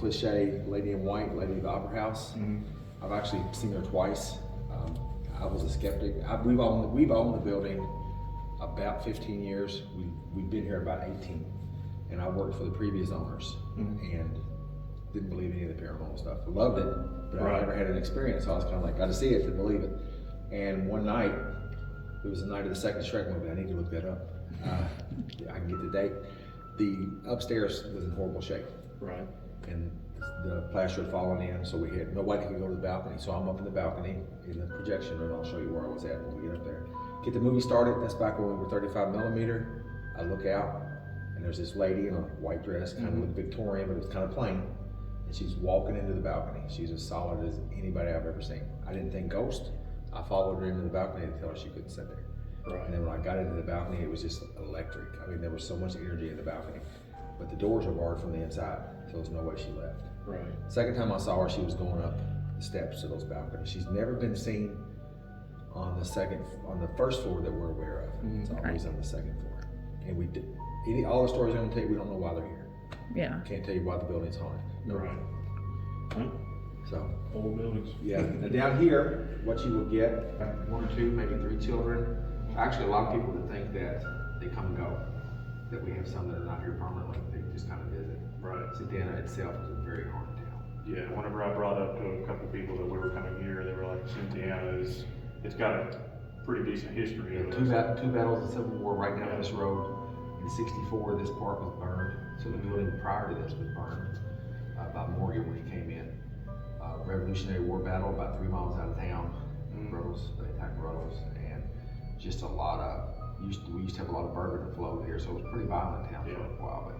cliche, Lady in White, Lady of the Opera House. I've actually seen her twice. I was a skeptic. We've owned the building about 15 years. We've been here about 18. And I worked for the previous owners and didn't believe any of the paranormal stuff. I loved it, but I never had an experience. So I was kind of like, got to see it to believe it. And one night, it was the night of the second Shrek movie. I need to look that up. I can get the date. The upstairs was in horrible shape. Right. And the plaster had fallen in, so nobody could go to the balcony. So I'm up in the balcony in the projection room. I'll show you where I was at when we get up there. Get the movie started. That's back when we were 35 millimeter. I look out, and there's this lady in a white dress, kind of looked Victorian, but it was kind of plain. And she's walking into the balcony. She's as solid as anybody I've ever seen. I didn't think ghost. I followed her into the balcony to tell her she couldn't sit there. Right. And then when I got into the balcony, it was just electric. I mean, there was so much energy in the balcony. But the doors were barred from the inside, so there's no way she left. Right. Second time I saw her, she was going up the steps to those balconies. She's never been seen on the first floor that we're aware of. It's always on the second floor. And all the stories I'm gonna tell you, we don't know why they're here. Yeah. Can't tell you why the building's haunted. No. Right. So. Old buildings. Yeah. Now down here, what you will get, one or two, maybe three children. Actually, a lot of people that think that they come and go, that we have some that are not here permanently, they just kind of visit. Right. Savannah itself is a very haunted town. Yeah, whenever I brought up to a couple of people that we were coming here, they were like, Cynthiana it's got a pretty decent history. Yeah, two battles of the Civil War right down this road. In '64, this part was burned. So the building prior to this was burned by Morgan when he came in. Revolutionary War battle about 3 miles out of town. Rebels, they attacked rebels, and just a lot of, we used to have a lot of bourbon afloat here, so it was a pretty violent town for a while.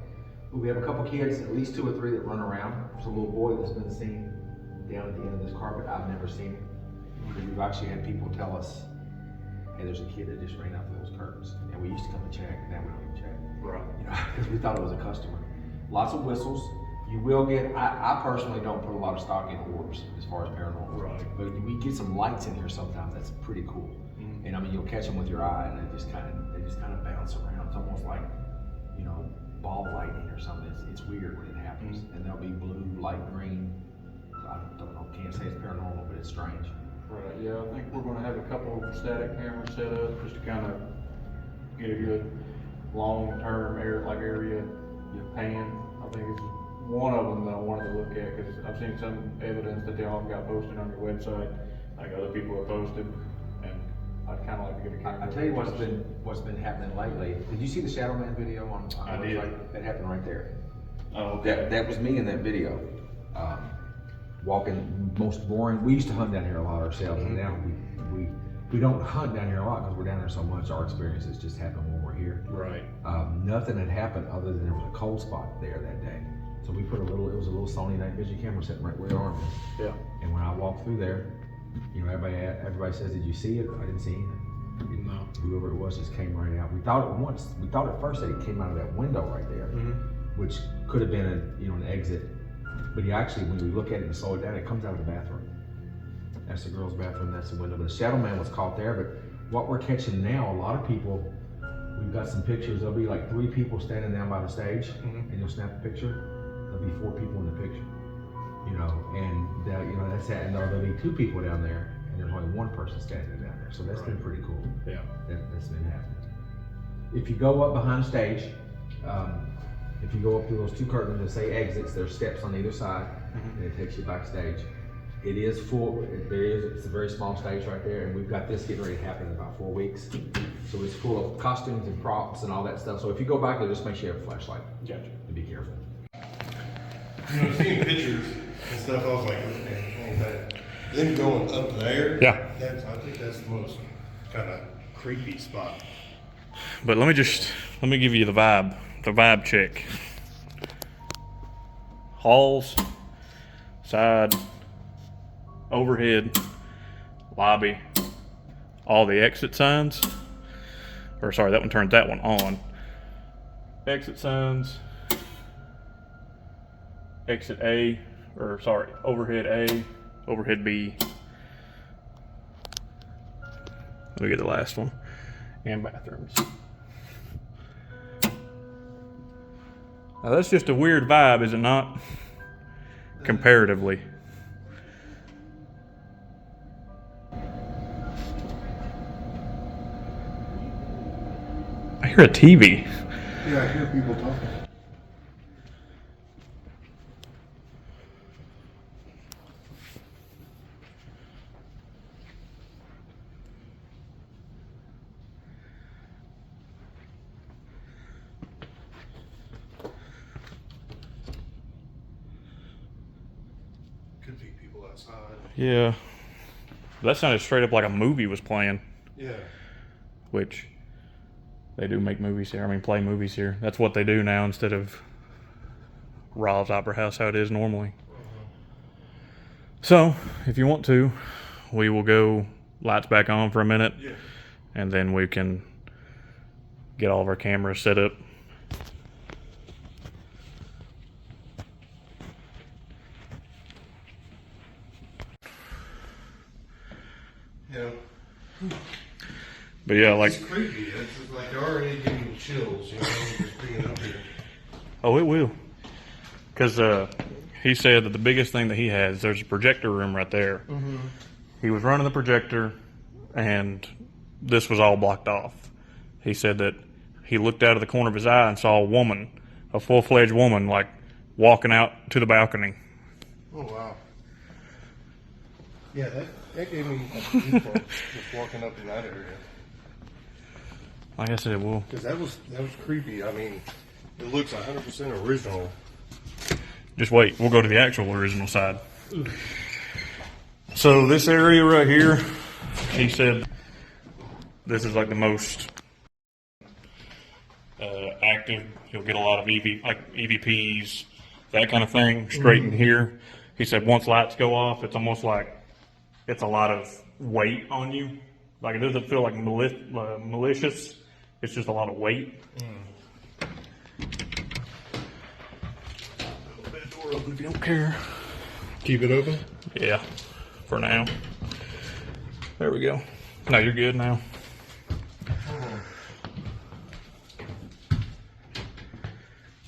But we have a couple kids, at least 2 or 3 that run around. There's a little boy that's been seen down at the end of this carpet. I've never seen him. We've actually had people tell us, hey, there's a kid that just ran out through those curtains. And we used to come and check, and now we don't even check. Right. Because we thought it was a customer. Lots of whistles. You will get, I personally don't put a lot of stock in orbs as far as paranormal. Right. But we get some lights in here sometimes, that's pretty cool. And I mean, you'll catch them with your eye, and they just kind of bounce around. It's almost like, ball lightning or something. It's weird when it happens. And they'll be blue, light green. I don't know, can't say it's paranormal, but it's strange. Right, yeah, I think we're gonna have a couple of static cameras set up just to kind of get a good long-term area pan. I think it's one of them that I wanted to look at because I've seen some evidence that they all got posted on your website. Like other people have posted, and I'd kind of like to get a camera. I tell you what's been happening lately. Did you see the Shadow Man video on I did. Website? That happened right there. Oh, okay. That was me in that video. Walking most boring. We used to hunt down here a lot ourselves, and now we don't hunt down here a lot because we're down here so much. Our experiences just happen when we're here. Right. Nothing had happened other than there was a cold spot there that day. So we put it was a little Sony night vision camera sitting right where our arm is. Yeah. And when I walked through there, everybody says, "Did you see it?" I didn't see anything. No. Whoever it was just came right out. We thought at first that he came out of that window right there, which could have been an exit. But he actually, when we look at it and slow it down, it comes out of the bathroom. That's the girl's bathroom, that's the window. But the Shadow Man was caught there. But what we're catching now, a lot of people, we've got some pictures. There'll be like 3 people standing down by the stage, and you'll snap a picture. There'll be 4 people in the picture, and that's that. And there'll be 2 people down there, and there's only 1 person standing down there. So that's been pretty cool. Yeah. That's been happening. If you go up behind stage, if you go up through those 2 curtains that say exits, there's steps on either side, and it takes you backstage. It is full. It's a very small stage right there, and we've got this getting ready to happen in about 4 weeks. So it's full of costumes and props and all that stuff. So if you go back there, just make sure you have a flashlight. Gotcha. And be careful. Seeing pictures and stuff, I was like, okay, them going up there. Yeah. I think that's the most kind of creepy spot. But let me give you the vibe check. Halls, side, overhead, lobby, all the exit signs. Or sorry, that one turns that one on. Exit signs, exit A, overhead A, overhead B. Let me get the last one. And bathrooms. Now that's just a weird vibe, is it not? comparatively. I hear a TV. Yeah, I hear people talking. Could be people outside. Yeah. That sounded straight up like a movie was playing, Yeah. which they do make movies here. I mean, play movies here. That's what they do now instead of Rob's Opera House, how it is normally. So, if you want to, we will go lights back on for a minute, Yeah. and then we can get all of our cameras set up. Yeah. But yeah, like, It's creepy. It's just like already giving me chills, you know, just being up here. oh, it will. Because he said that the biggest thing that he has, there's a projector room right there. Mm-hmm. He was running the projector, and this was all blocked off. He said that he looked out of the corner of his eye and saw a woman, a full-fledged woman, like walking out to the balcony. Oh, wow. Yeah, that gave me goosebumps just walking up in that area. Like I said, it will. Because that was creepy. I mean, it looks 100% original. Just wait. We'll go to the actual original side. So this area right here, he said this is like the most active. You'll get a lot of EVPs, that kind of thing, straight in here. He said once lights go off, it's almost like it's a lot of weight on you. Like it doesn't feel like malicious. It's just a lot of weight. Open that door open if you don't care. Keep it open? Yeah, for now. There we go. No, you're good now.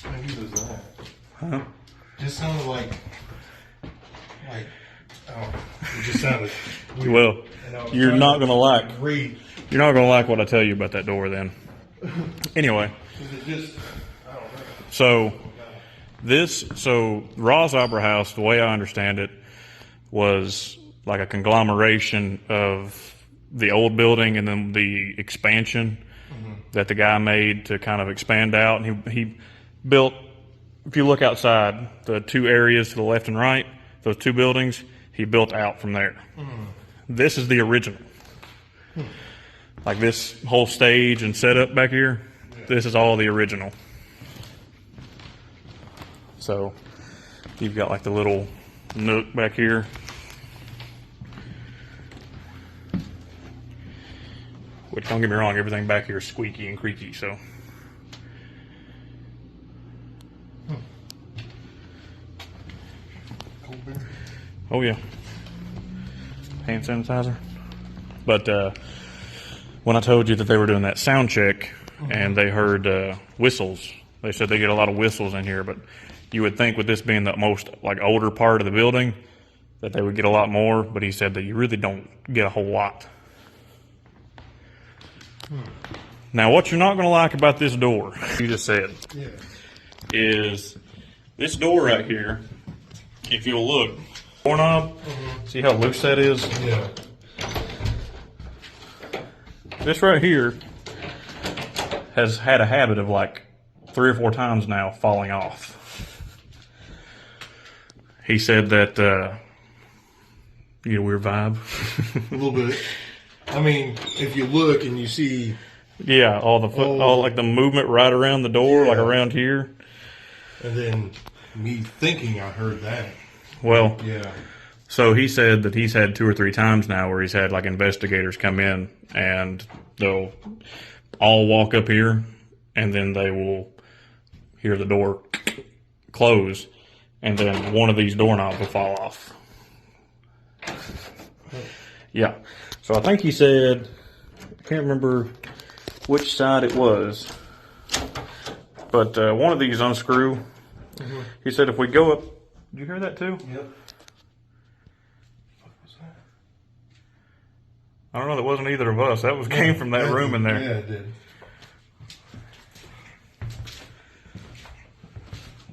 Maybe it was that. Huh? Just sounded like, oh, it just sounded weird. Well, And I was you're trying not to gonna like. read. You're not gonna like what I tell you about that door. Then, anyway. Is it just, I don't know. So Raw's Opera House, the way I understand it, was like a conglomeration of the old building and then the expansion that the guy made to kind of expand out. And he built, if you look outside, the two areas to the left and right, those two buildings, he built out from there. This is the original. Like this whole stage and setup back here, this is all the original. So you've got like the little nook back here. Which, don't get me wrong, everything back here is squeaky and creaky, so. Oh yeah. Hand sanitizer. But when I told you that they were doing that sound check and they heard whistles, they said they get a lot of whistles in here, but you would think with this being the most like older part of the building that they would get a lot more, but he said that you really don't get a whole lot. Now, what you're not going to like about this door, you just said, is this door right here, if you'll look, doorknob, see how loose that is? Yeah. This right here has had a habit of like 3 or 4 times now falling off. He said that, you get a weird vibe. A little bit. I mean, if you look and you see, Yeah, all like the movement right around the door, like around here. and then me thinking I heard that. Well, Yeah. so he said that he's had 2 or 3 times now where he's had like investigators come in and they'll all walk up here and then they will hear the door close and then one of these doorknobs will fall off. Yeah. So I think he said, I can't remember which side it was, but one of these unscrew. He said if we go up Did you hear that too? Yep. What was that? I don't know. That wasn't either of us. That was came from that room in there. Yeah, it did.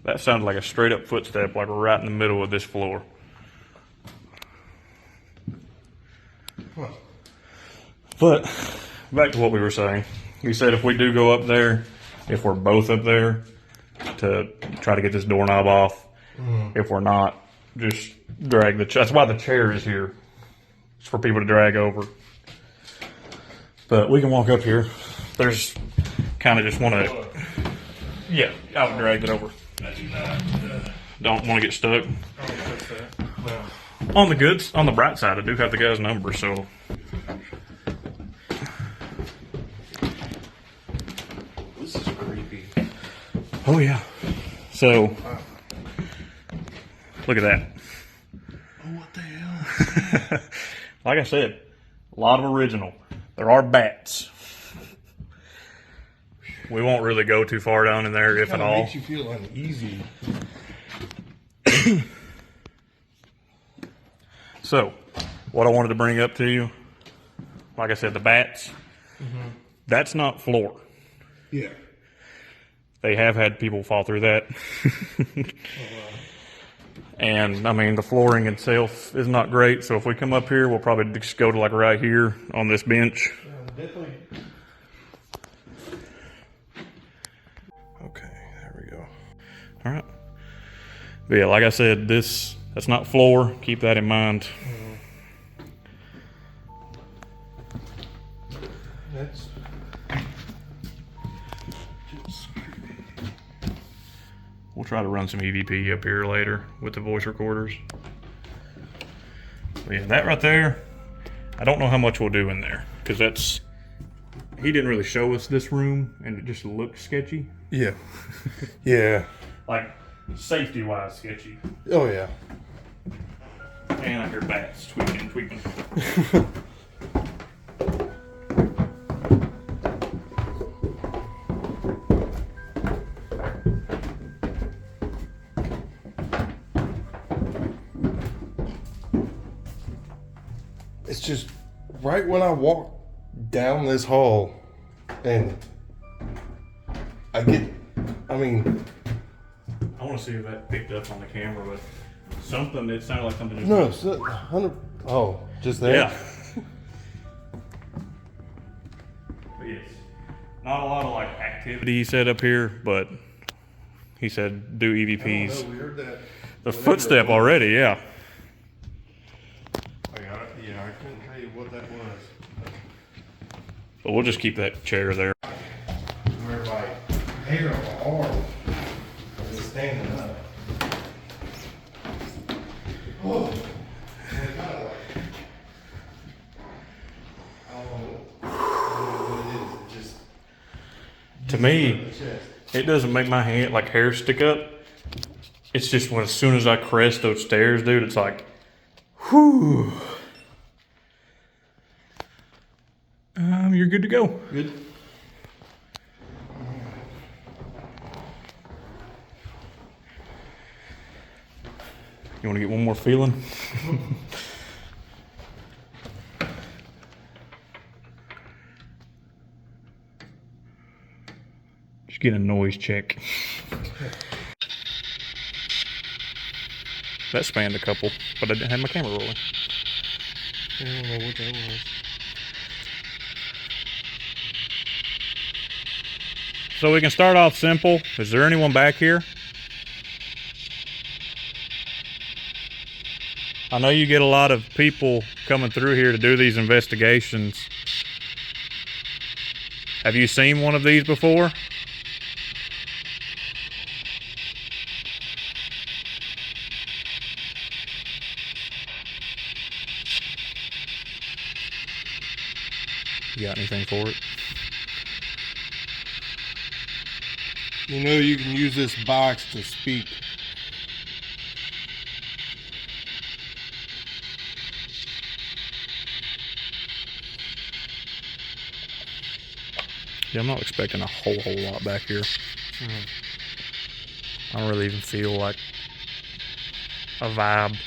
That sounded like a straight up footstep, like we're right in the middle of this floor. Huh. But back to what we were saying. We said if we do go up there, if we're both up there, to try to get this doorknob off. If we're not, just drag the. That's why the chair is here. It's for people to drag over. But we can walk up here. There's kind of just want to. Yeah, I would drag it over. Don't want to get stuck. On the bright side, I do have the guy's number, so. This is creepy. Oh yeah. So, look at that. Oh, what the hell? Like I said, a lot of original. There are bats. We won't really go too far down in there, if at all. Makes you feel uneasy. So, what I wanted to bring up to you, like I said, the bats. That's not floor. Yeah. They have had people fall through that. And, I mean, the flooring itself is not great. So if we come up here, we'll probably just go to like right here on this bench. Definitely. Okay, there we go. All right. But yeah, like I said, that's not floor. Keep that in mind. That's just creepy. We'll try to run some EVP up here later with the voice recorders. But yeah, that right there, I don't know how much we'll do in there, because he didn't really show us this room, and it just looked sketchy. Yeah. Yeah. Like, safety-wise sketchy. Oh, yeah. And I hear bats tweaking. It's just right when I walk down this hall and I mean, I want to see if that picked up on the camera, but it sounded like something just... no, it's 100. Oh, just there? Yeah. But yes, not a lot of like activity he said up here, but he said do EVPs. No, we heard that. The footstep already, yeah. I couldn't tell you what that was. But we'll just keep that chair there. Where my hair on my arm is standing up. Oh, To me, it doesn't make my hand like hair stick up. It's just when as soon as I crest those stairs, dude, it's like, whew. You're good to go. Good. You want to get one more feeling? Just get a noise check. That spanned a couple, but I didn't have my camera rolling. I don't know what that was. So we can start off simple. Is there anyone back here? I know you get a lot of people coming through here to do these investigations. Have you seen one of these before? You got anything for it? You know you can use this box to speak. Yeah, I'm not expecting a whole lot back here. I don't really even feel like a vibe.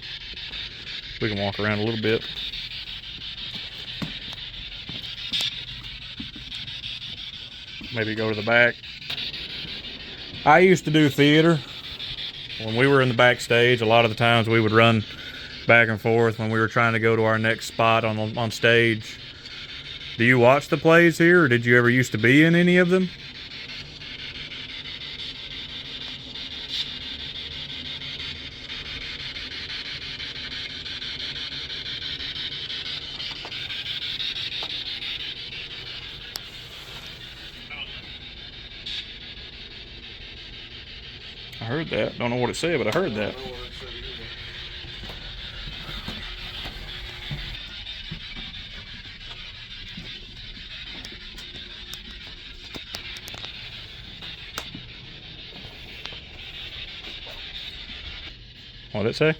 We can walk around a little bit. Maybe go to the back. I used to do theater. When we were in the backstage, a lot of the times we would run back and forth when we were trying to go to our next spot on stage. Do you watch the plays here, or did you ever used to be in any of them? I heard that. Don't know what it said, but I heard that. What did it say? It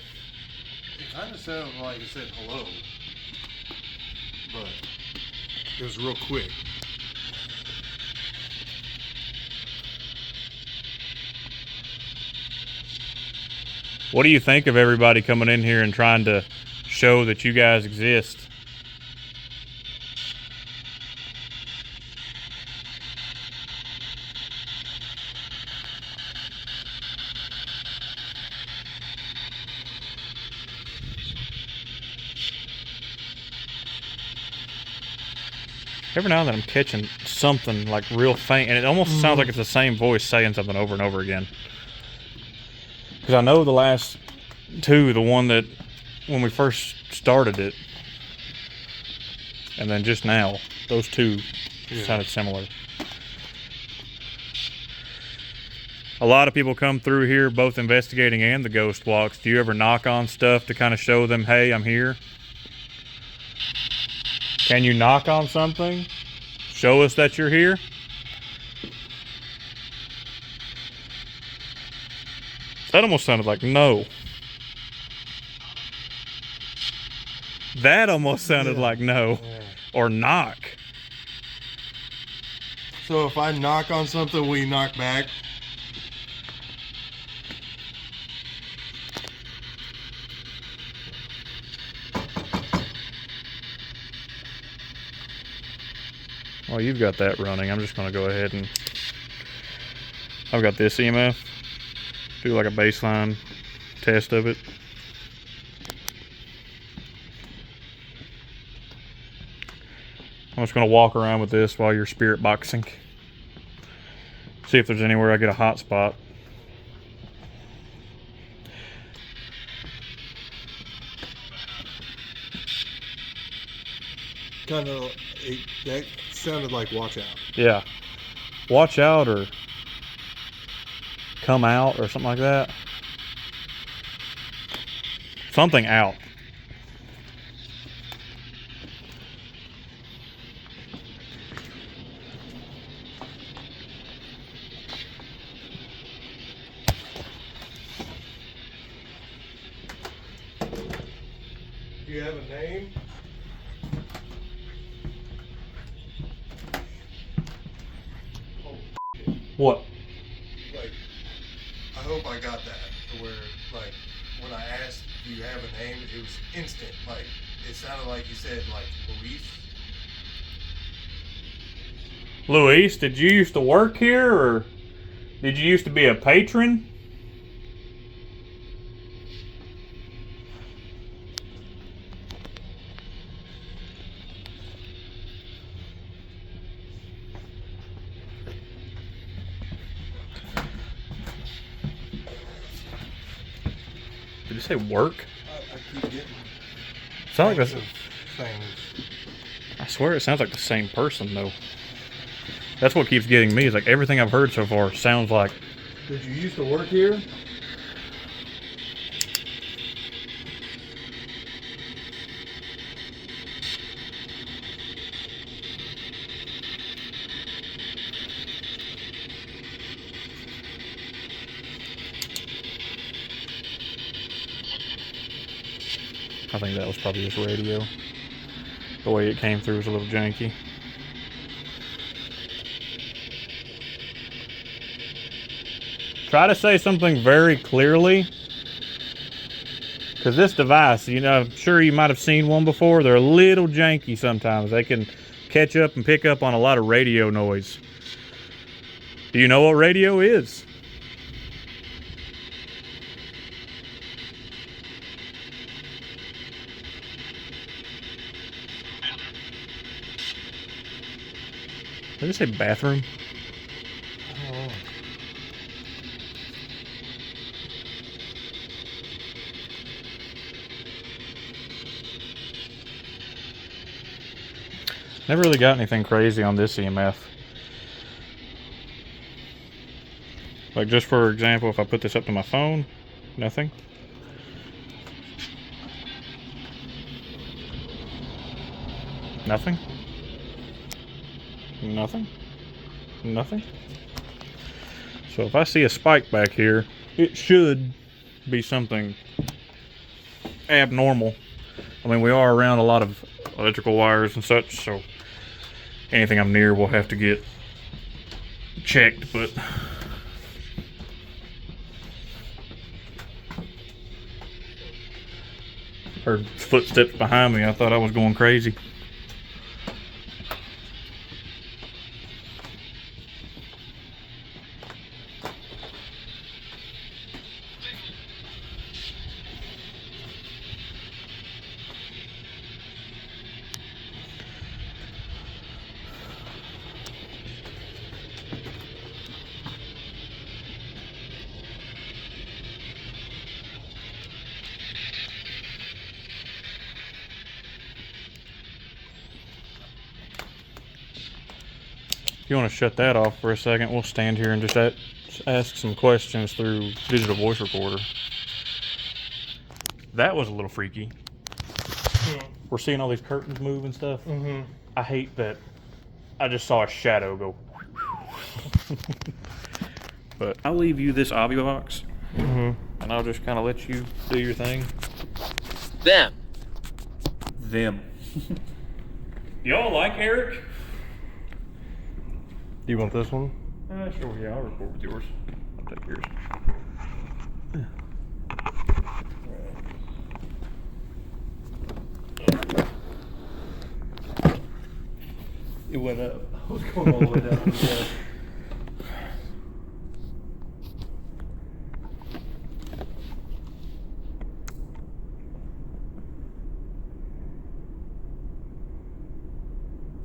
kind of sounded like it said hello, but it was real quick. What do you think of everybody coming in here and trying to show that you guys exist? Every now and then I'm catching something like real faint, and it almost sounds like it's the same voice saying something over and over again. Because I know the last two, the one that when we first started it, and then just now, those two sounded similar. A lot of people come through here, both investigating and the ghost walks. Do you ever knock on stuff to kind of show them, hey, I'm here? Can you knock on something? Show us that you're here? That almost sounded like no. That almost sounded like no. Yeah. Or knock. So if I knock on something, will you knock back? Well, you've got that running. I'm just going to go ahead and... I've got this EMF. Do like a baseline test of it. I'm just going to walk around with this while you're spirit boxing. See if there's anywhere I get a hot spot. Kind of, that sounded like watch out. Yeah. Watch out or come out or something like that. Something out. Do you have a name? What? Like, I hope I got that to where, like, when I asked, do you have a name, it was instant. Like, it sounded like you said, like, Luis. Luis, did you used to work here, or did you used to be a patron? Did you say work? I keep getting Sounds like types that's, of things. I swear it sounds like the same person though. That's what keeps getting me, is like everything I've heard so far sounds like... Did you used to work here? I think that was probably his radio. The way it came through was a little janky. Try to say something very clearly. Because this device, you know, I'm sure you might have seen one before. They're a little janky sometimes. They can catch up and pick up on a lot of radio noise. Do you know what radio is? Did I say bathroom? Never really got anything crazy on this EMF. Like, just for example, if I put this up to my phone, nothing. Nothing. Nothing. Nothing. So if I see a spike back here, it should be something abnormal. I mean, we are around a lot of electrical wires and such, so anything I'm near will have to get checked, but heard footsteps behind me. I thought I was going crazy. If you want to shut that off for a second, we'll stand here and just ask some questions through digital voice recorder. That was a little freaky. We're seeing all these curtains move and stuff. Mm-hmm. I hate that. I just saw a shadow go. But I'll leave you this audio box, and I'll just kind of let you do your thing. Them. Y'all like Eric? Do you want this one? Sure, yeah, I'll record with yours. I'll take yours. It went up. I was going all the way down. Yeah.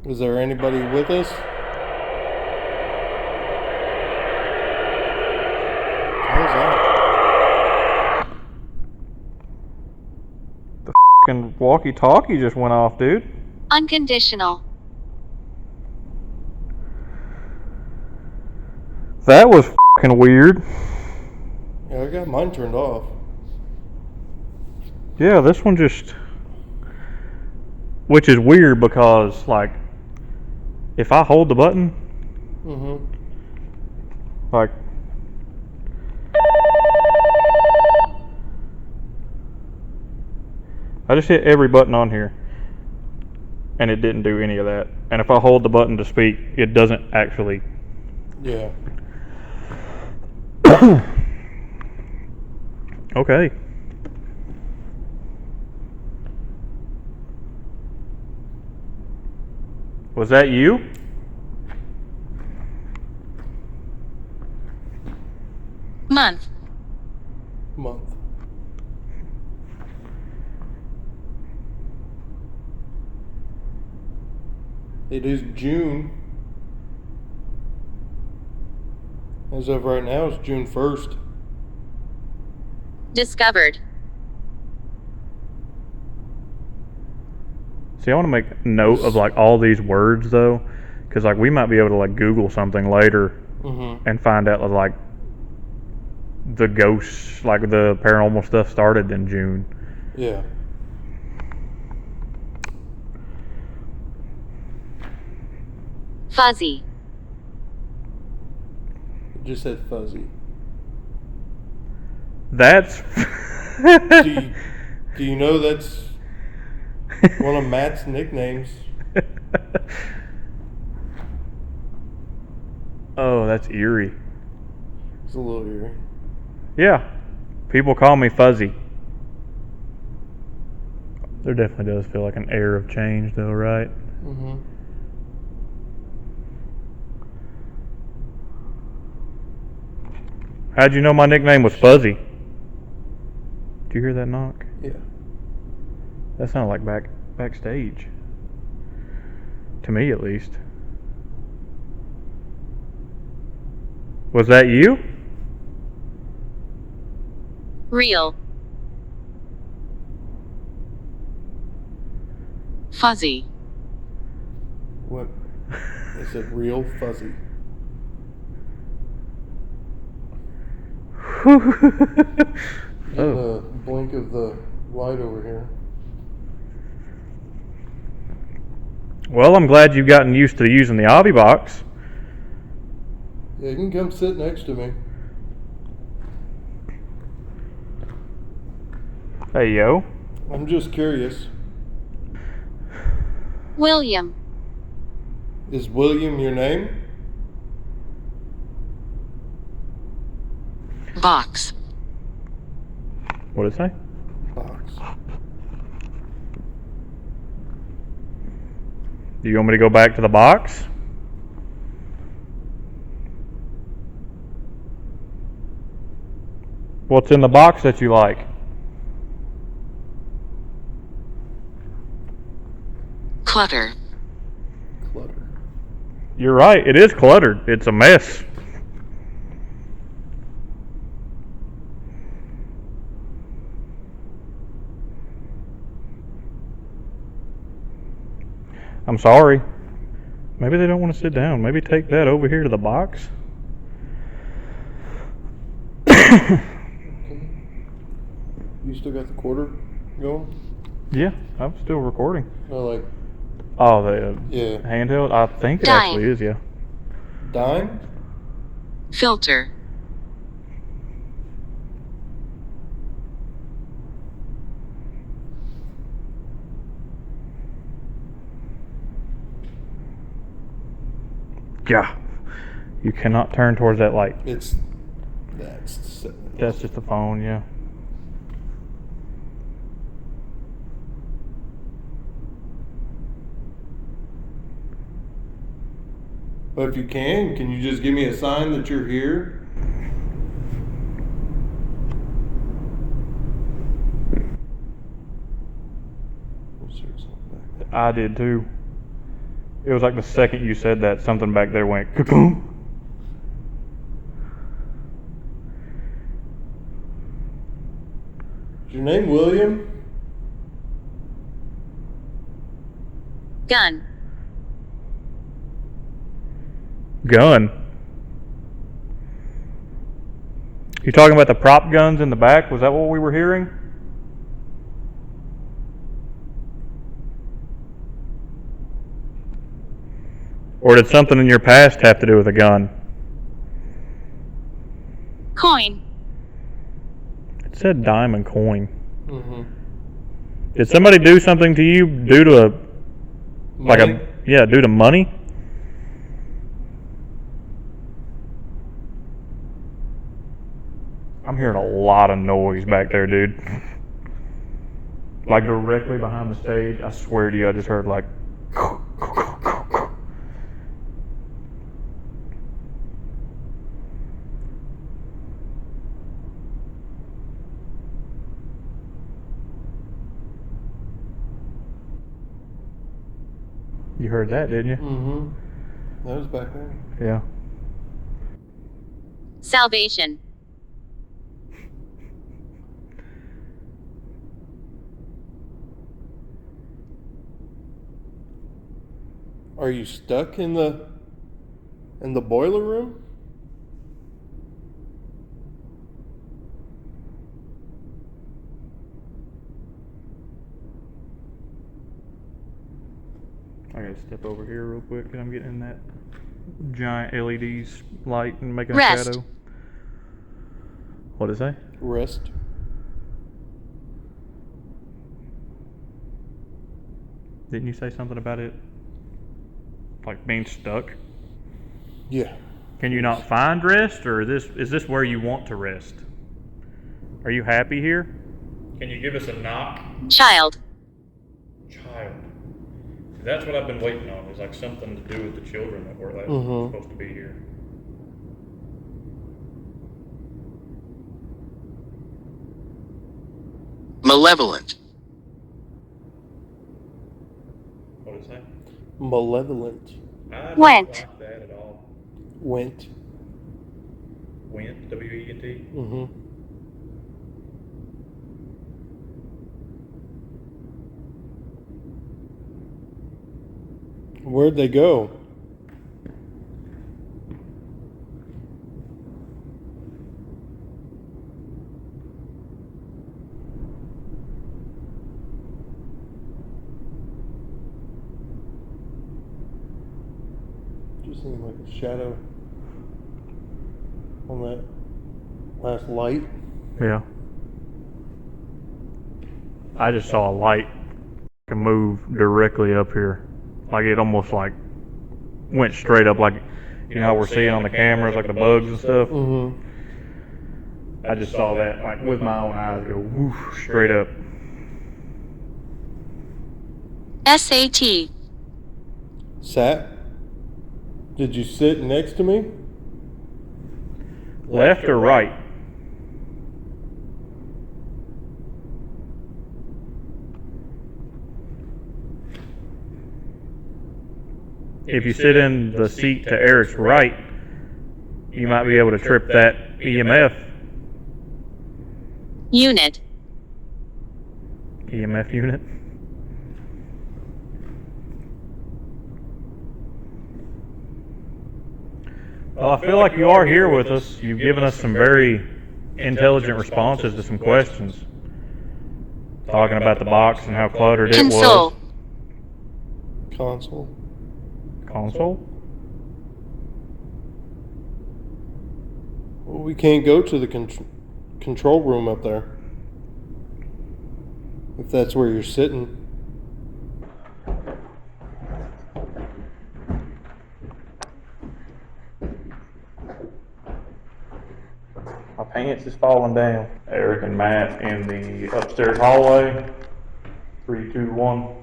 Is there anybody with us? How's that? The fucking walkie-talkie just went off, dude. Unconditional. That was fucking weird. Yeah, I got mine turned off. Yeah, this one just... Which is weird because, like, if I hold the button, like... I just hit every button on here, and it didn't do any of that. And if I hold the button to speak, it doesn't actually... Yeah. Okay. Was that you? Month. Month. It is June. As of right now, it's June 1st. Discovered. See, I want to make note of like all these words though, because like we might be able to like Google something later and find out like the ghosts, like the paranormal stuff started in June. Yeah. Fuzzy. It just said fuzzy. That's Do you know that's one of Matt's nicknames? Oh, that's eerie. It's a little eerie. Yeah, people call me Fuzzy. There definitely does feel like an air of change, though, right? Mm-hmm. How'd you know my nickname was Fuzzy? Did you hear that knock? Yeah. That sounded like backstage. To me, at least. Was that you? Real. Fuzzy. What? They said real fuzzy. In Oh. the blink of the light over here. Well, I'm glad you've gotten used to using the Obby box. Yeah, you can come sit next to me. Hey, yo. I'm just curious. William. Is William your name? Box. What did it say? Box. Do you want me to go back to the box? What's in the box that you like? Clutter. Clutter. You're right, it is cluttered. It's a mess. I'm sorry. Maybe they don't want to sit down. Maybe take that over here to the box. Okay. You still got the quarter going? Yeah, I'm still recording. No, like, Oh, the yeah. handheld? I think it Dime. actually is, yeah. Dime? Filter. Yeah. You cannot turn towards that light. That's That's just the phone, yeah. But if you can you just give me a sign that you're here? I did too. It was like the second you said that, something back there went ka-boom. Is your name William? Gun. Gun. You talking about the prop guns in the back? Was that what we were hearing? Or did something in your past have to do with a gun? Coin. It said dime and coin. Mm-hmm. Did somebody do something to you due to due to money? I'm hearing a lot of noise back there, dude. Like directly behind the stage. I swear to you, I just heard like. You heard that, didn't you? Mm-hmm. That was back there. Yeah. Salvation. Are you stuck in the boiler room? I gotta step over here real quick because I'm getting in that giant LED's light and making Rest. a shadow. What did it say? Rest. Didn't you say something about it like being stuck? Yeah. Can you not find rest, or is this where you want to rest? Are you happy here? Can you give us a knock? Child. child. That's what I've been waiting on, is like something to do with the children that were supposed to be here. Malevolent. What is that? Malevolent. I don't Went. like that at all. Went. Went, W-E-N-T? Mm-hmm. Where'd they go? Just seemed like a shadow on that last light. Yeah. I just saw a light move directly up here. Like it almost like went straight up, like you know how we're seeing on the cameras, like the bugs and stuff. Mm-hmm. I just saw that like with my own eyes go woof straight up. SAT. Sat? Did you sit next to me? Left or right? If you sit in the seat to Eric's right, you might be able to trip that EMF Unit. unit. Well, I feel like you are here with us. You've given us some very intelligent responses to some questions. Talking about the box and how cluttered it was. Console. Console. Console? Well, we can't go to the control room up there. If that's where you're sitting. My pants is falling down. Eric and Matt in the upstairs hallway. 3, 2, 1.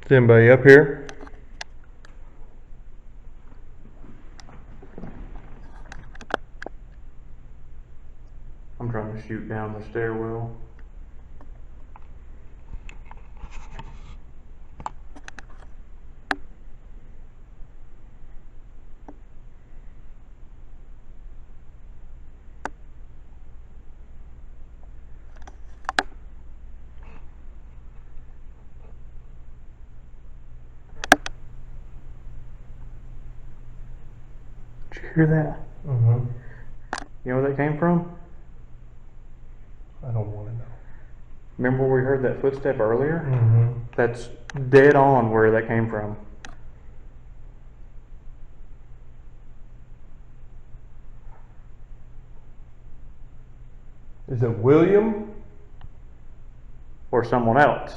Is anybody up here? I'm trying to shoot down the stairwell. Did you hear that? Mm-hmm. You know where that came from? I don't want to know. Remember where we heard that footstep earlier? Mm-hmm. That's dead on where that came from. Is it William? Or someone else.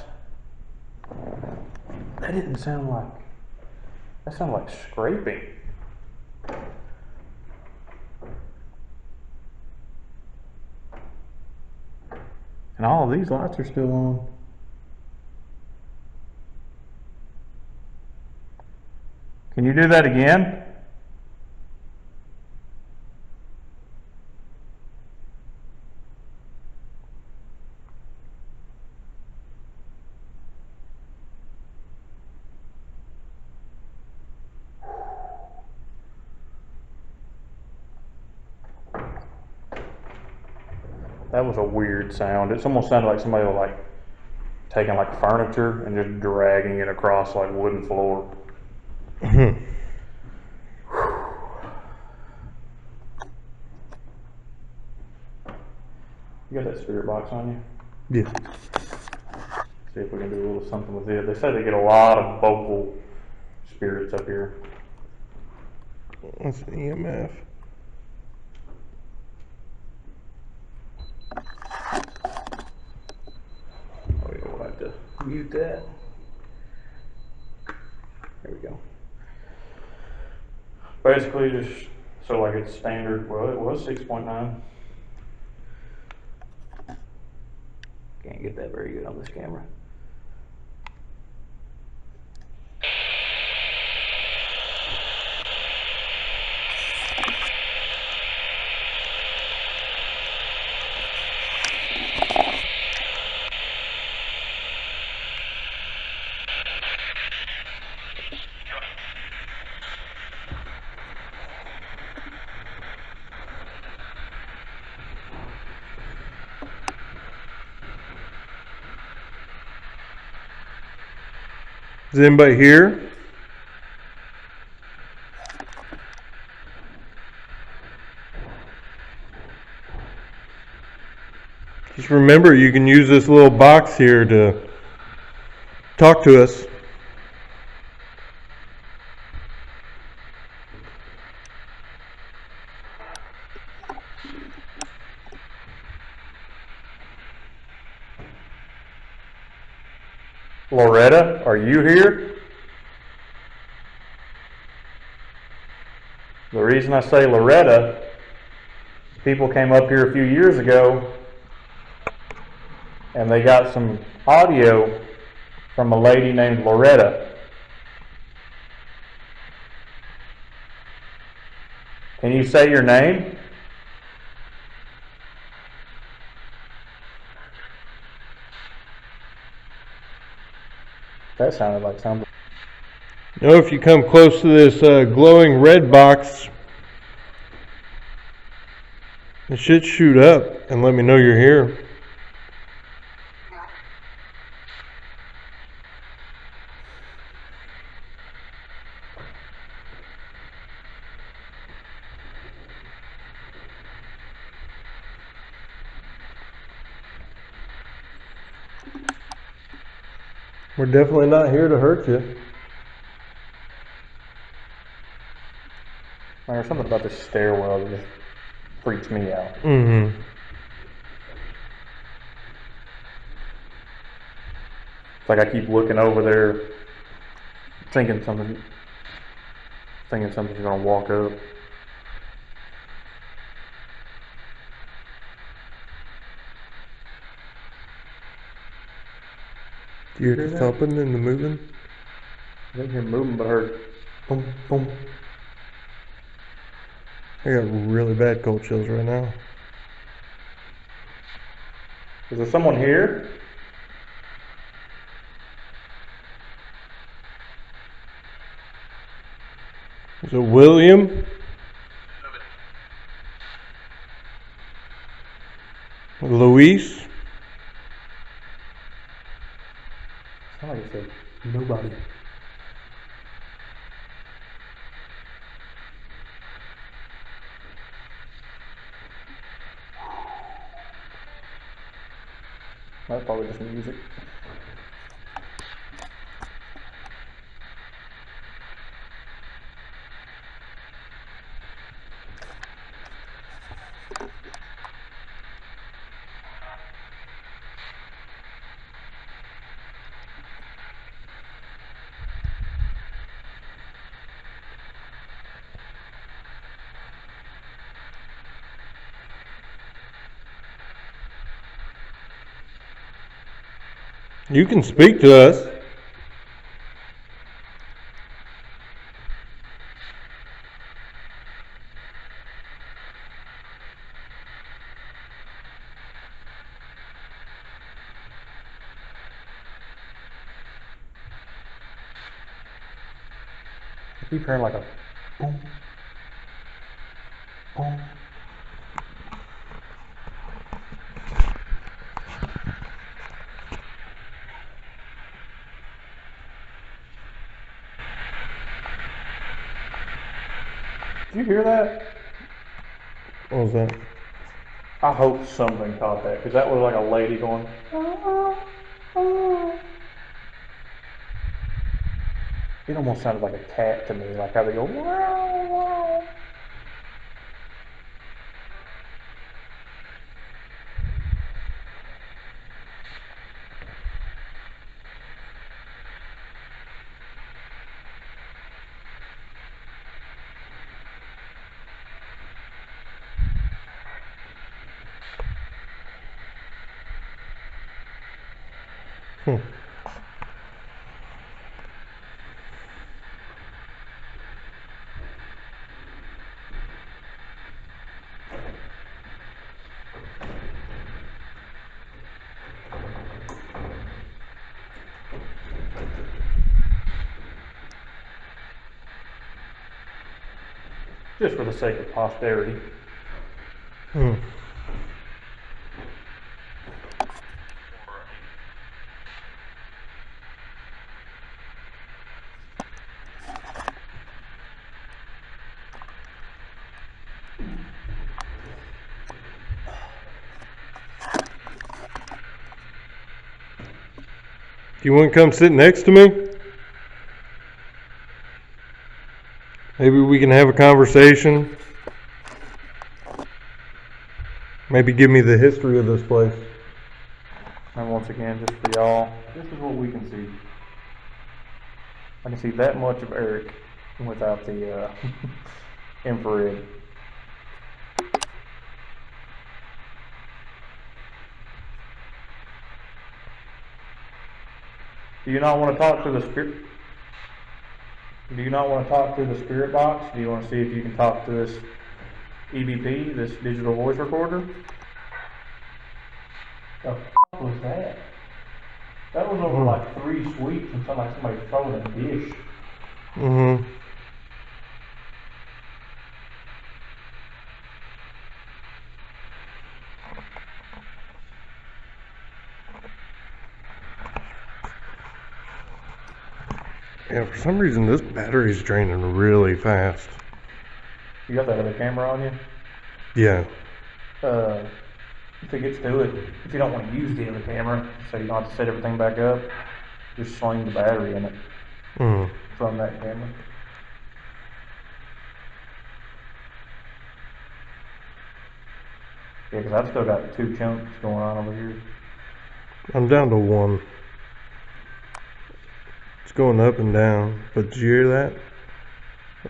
That didn't sound like... That sounded like scraping. And all of these lights are still on. Can you do that again? That was a weird sound. It almost sounded like somebody was like taking like furniture and just dragging it across like wooden floor. Mm-hmm. You got that spirit box on you? Yeah. See if we can do a little something with it. They say they get a lot of vocal spirits up here. That's an EMF. Oh yeah, we'll have to Mute that. There we go. Basically, just so like it's standard. Well, it was 6.9. Can't get that very good on this camera. Is anybody here? Just remember, you can use this little box here to talk to us. Loretta, are you here? The reason I say Loretta, people came up here a few years ago and they got some audio from a lady named Loretta. Can you say your name? That sounded like something. Now, if you come close to this glowing red box, it should shoot up and let me know you're here. We're definitely not here to hurt you. There's something about this stairwell that just freaks me out. Mm-hmm. It's like I keep looking over there, thinking something's gonna walk up. Do you hear the thumping and the moving? I didn't hear moving, but I heard boom, boom. I got really bad cold chills right now. Is there someone here? Is it William? Luis? Somebody said nobody. That's probably just music. You can speak to us. I keep hearing like a boom, boom. Did you hear that? What was that? I hope something caught that, because that was like a lady going. It almost sounded like a cat to me, like how they go. Wow, wow. Hmm. Just for the sake of posterity. Hmm. Do you want to come sit next to me? Maybe we can have a conversation. Maybe give me the history of this place. And once again, just for y'all, this is what we can see. I can see that much of Eric without the infrared. Do you not want to talk to the spirit? Do you not want to talk to the spirit box? Do you want to see if you can talk to this EVP, this digital voice recorder? The f was that? That was over like 3 suites and somebody throwing a dish. Mm-hmm. Yeah, for some reason this battery's draining really fast. You got that other camera on you? Yeah. If it gets to it, if you don't want to use the other camera, so you don't have to set everything back up, just sling the battery in it Mm. from that camera. Yeah, because I've still got 2 chunks going on over here. I'm down to 1. It's going up and down. But did you hear that?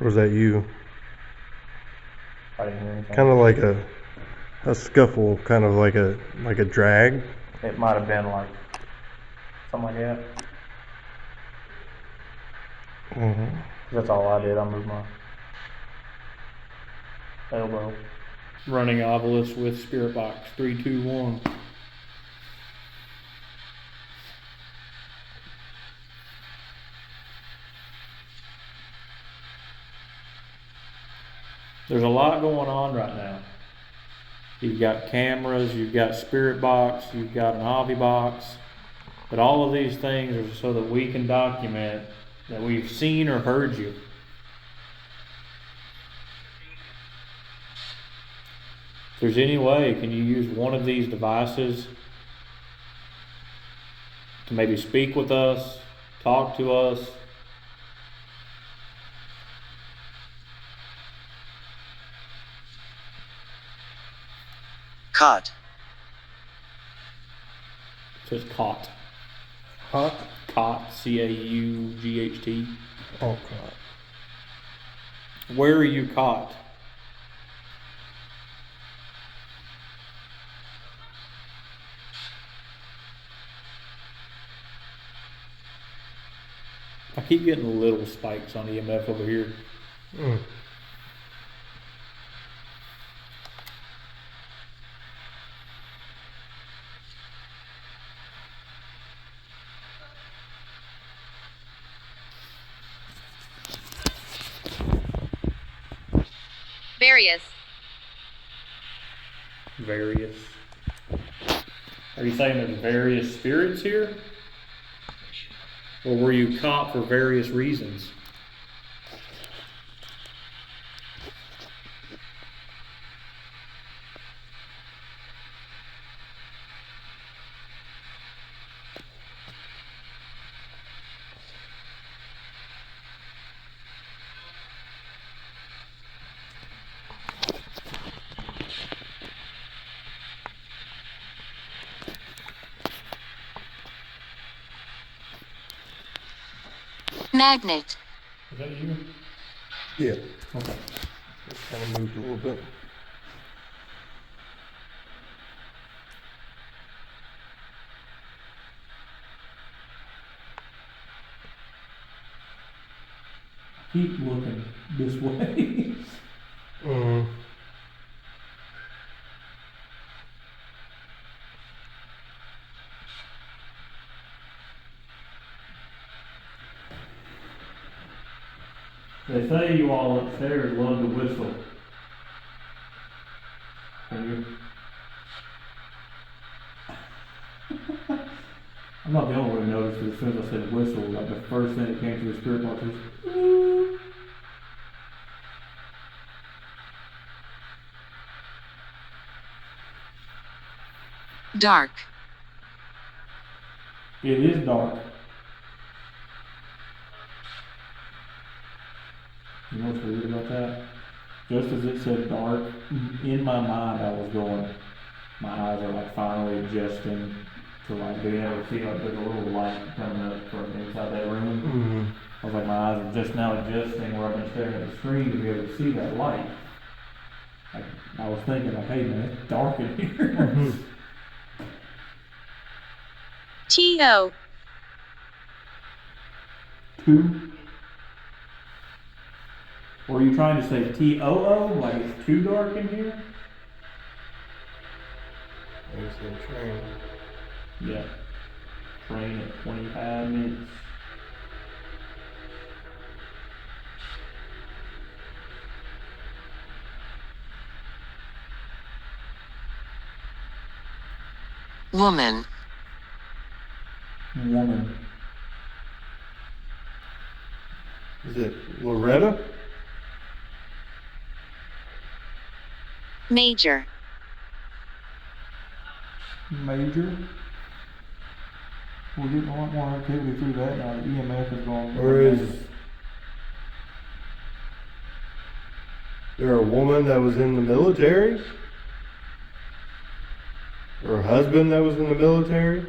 Or was that you? I didn't hear anything. Kind of like a scuffle, kind of like a drag. It might have been like something like that. Mm-hmm. That's all I did. I moved my elbow. Running obelisk with spirit box 3, 2, 1. There's a lot going on right now. You've got cameras, you've got spirit box, you've got an Avi box, but all of these things are so that we can document that we've seen or heard you. If there's any way, can you use one of these devices to maybe speak with us, talk to us? Caught. It says caught. Hot? Caught, C-A-U-G-H-T. Oh, God. Where are you caught? I keep getting little spikes on EMF over here. Mm. Various. Various. Are you saying there's various spirits here? Or were you caught for various reasons? Magnet. Is that you? Yeah. Okay. Just kind of moved a little bit. keep looking this way. Mm. They say you all upstairs love to whistle. Can you? I'm not the only one who noticed it. As soon as I said whistle, like the first thing that came to the spirit box was, Dark. it is dark. You know what's weird about that? Just as it said dark, in my mind I was going, my eyes are like finally adjusting to like being able to see like there's a little light coming up from inside that room. Mm. I was like, my eyes are just now adjusting where I've been staring at the screen to be able to see that light. Like, I was thinking like, hey man, it's dark in here. T.O. Two? Were you trying to say T-O-O? Like it's too dark in here? There's the train. Yeah. Train at 25 minutes. Woman. Woman. Is it Loretta? Major. Major. We're getting a lot more activity through that now. The EMF is going. Or is there a woman that was in the military? Or a husband that was in the military?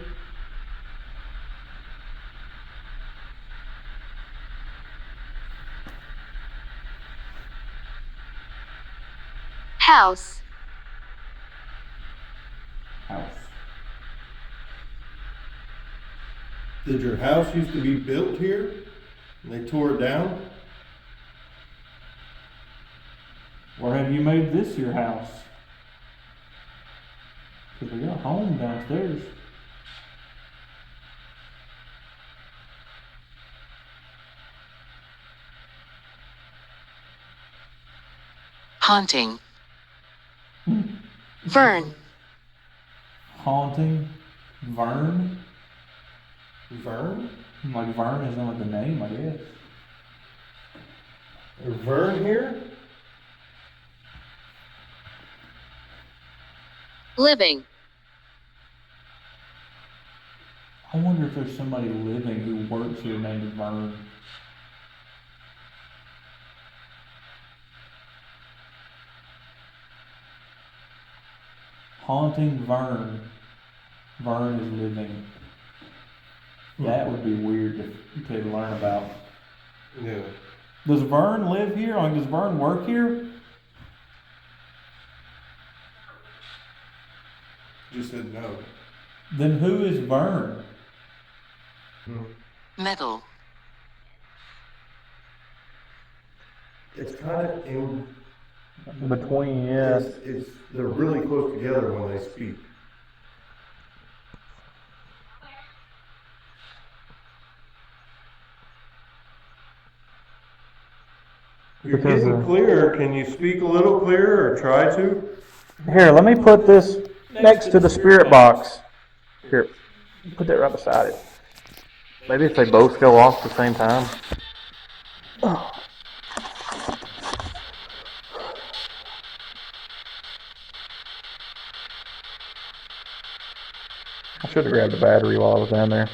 House. House. Did your house used to be built here? And they tore it down? Or have you made this your house? Because we got a home downstairs. Haunting. Vern. Haunting. Vern. Vern? Like Vern isn't like the name, I guess. Is Vern here? Living. I wonder if there's somebody living who works here named Vern. Haunting Vern. Vern is living. That would be weird to learn about. Yeah. Does Vern live here? Like, does Vern work here? Just said no. Then who is Vern? Metal. It's kind of in Between, yes. it's they're really close together when they speak. You're getting clearer. Can you speak a little clearer or try to? Here, let me put this next to the spirit box. Here, put that right beside it. Maybe if they both go off at the same time. I should have grabbed a battery while I was down there.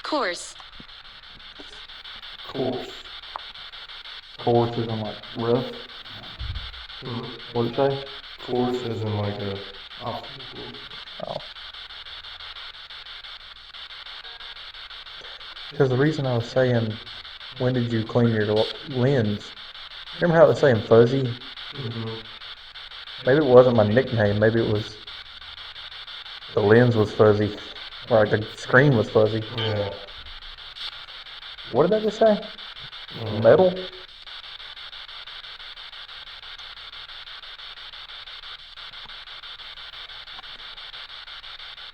Course. Course. Course isn't like rough. What'd it say? Course isn't like a obstacle course. Oh. Because the reason I was saying, when did you clean your lens? Remember how it was saying fuzzy? Mm-hmm. Maybe it wasn't my nickname. Maybe it was The lens was fuzzy. Or the screen was fuzzy. Yeah. What did that just say? Metal?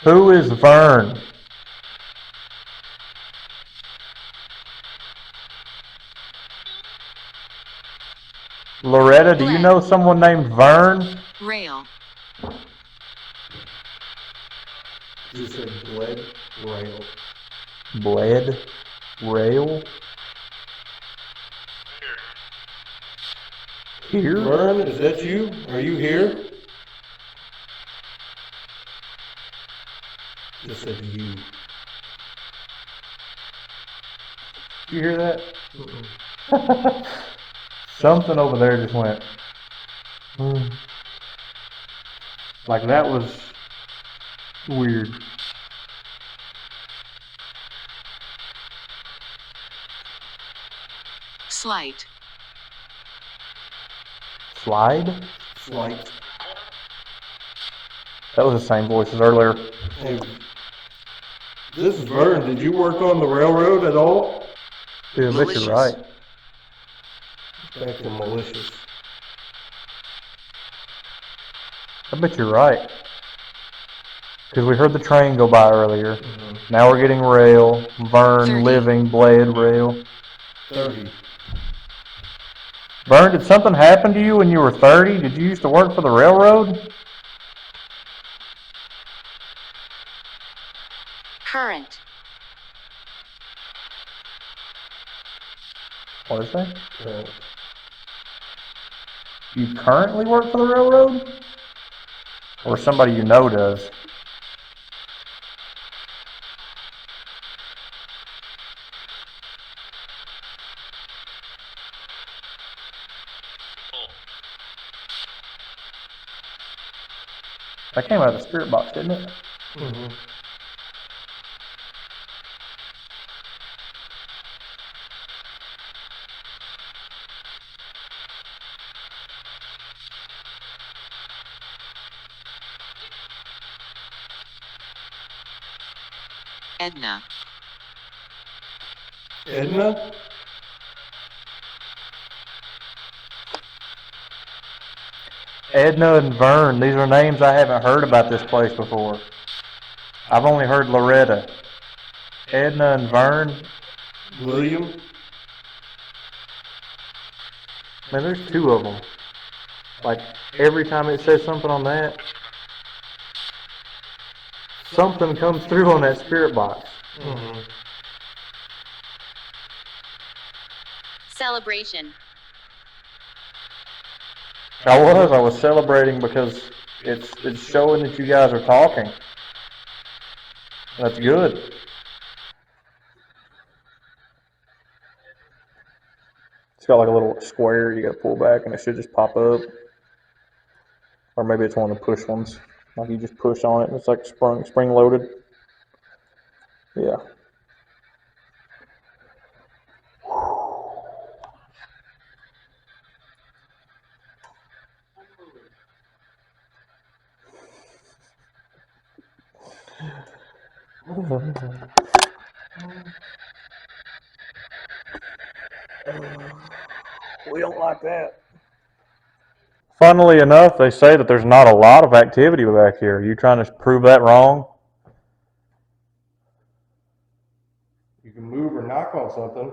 Who is Vern? Loretta, do you know someone named Vern? Rail. You said bled rail. Bled? Rail? Here? Vern, is that you? Are you here? Just said you. You hear that? Something over there just went. Like that was weird. Slight. Slide? Flight. That was the same voice as earlier. Hey, this is Vern. Did you work on the railroad at all? Dude, I bet you're right. Back to malicious. I bet you're right. Because we heard the train go by earlier. Now we're getting rail. Vern, 30. living, bled, rail. 30. Vern, did something happen to you when you were 30? Did you used to work for the railroad? Current. What is that? You currently work for the railroad? Or somebody you know does? That came out of the spirit box, didn't it? Mm-hmm. Edna. Edna? Edna and Vern, these are names I haven't heard about this place before. I've only heard Loretta. Edna and Vern. William? Man, there's two of them. Like, every time it says something on that, something comes through on that spirit box. Mm-hmm. Celebration. I was celebrating because it's showing that you guys are talking. That's good. It's got like a little square you gotta pull back and it should just pop up. Or maybe it's one of the push ones. Like you just push on it and it's like spring loaded. Yeah. We don't like that. Funnily enough, they say that there's not a lot of activity back here. Are you trying to prove that wrong? You can move or knock on something.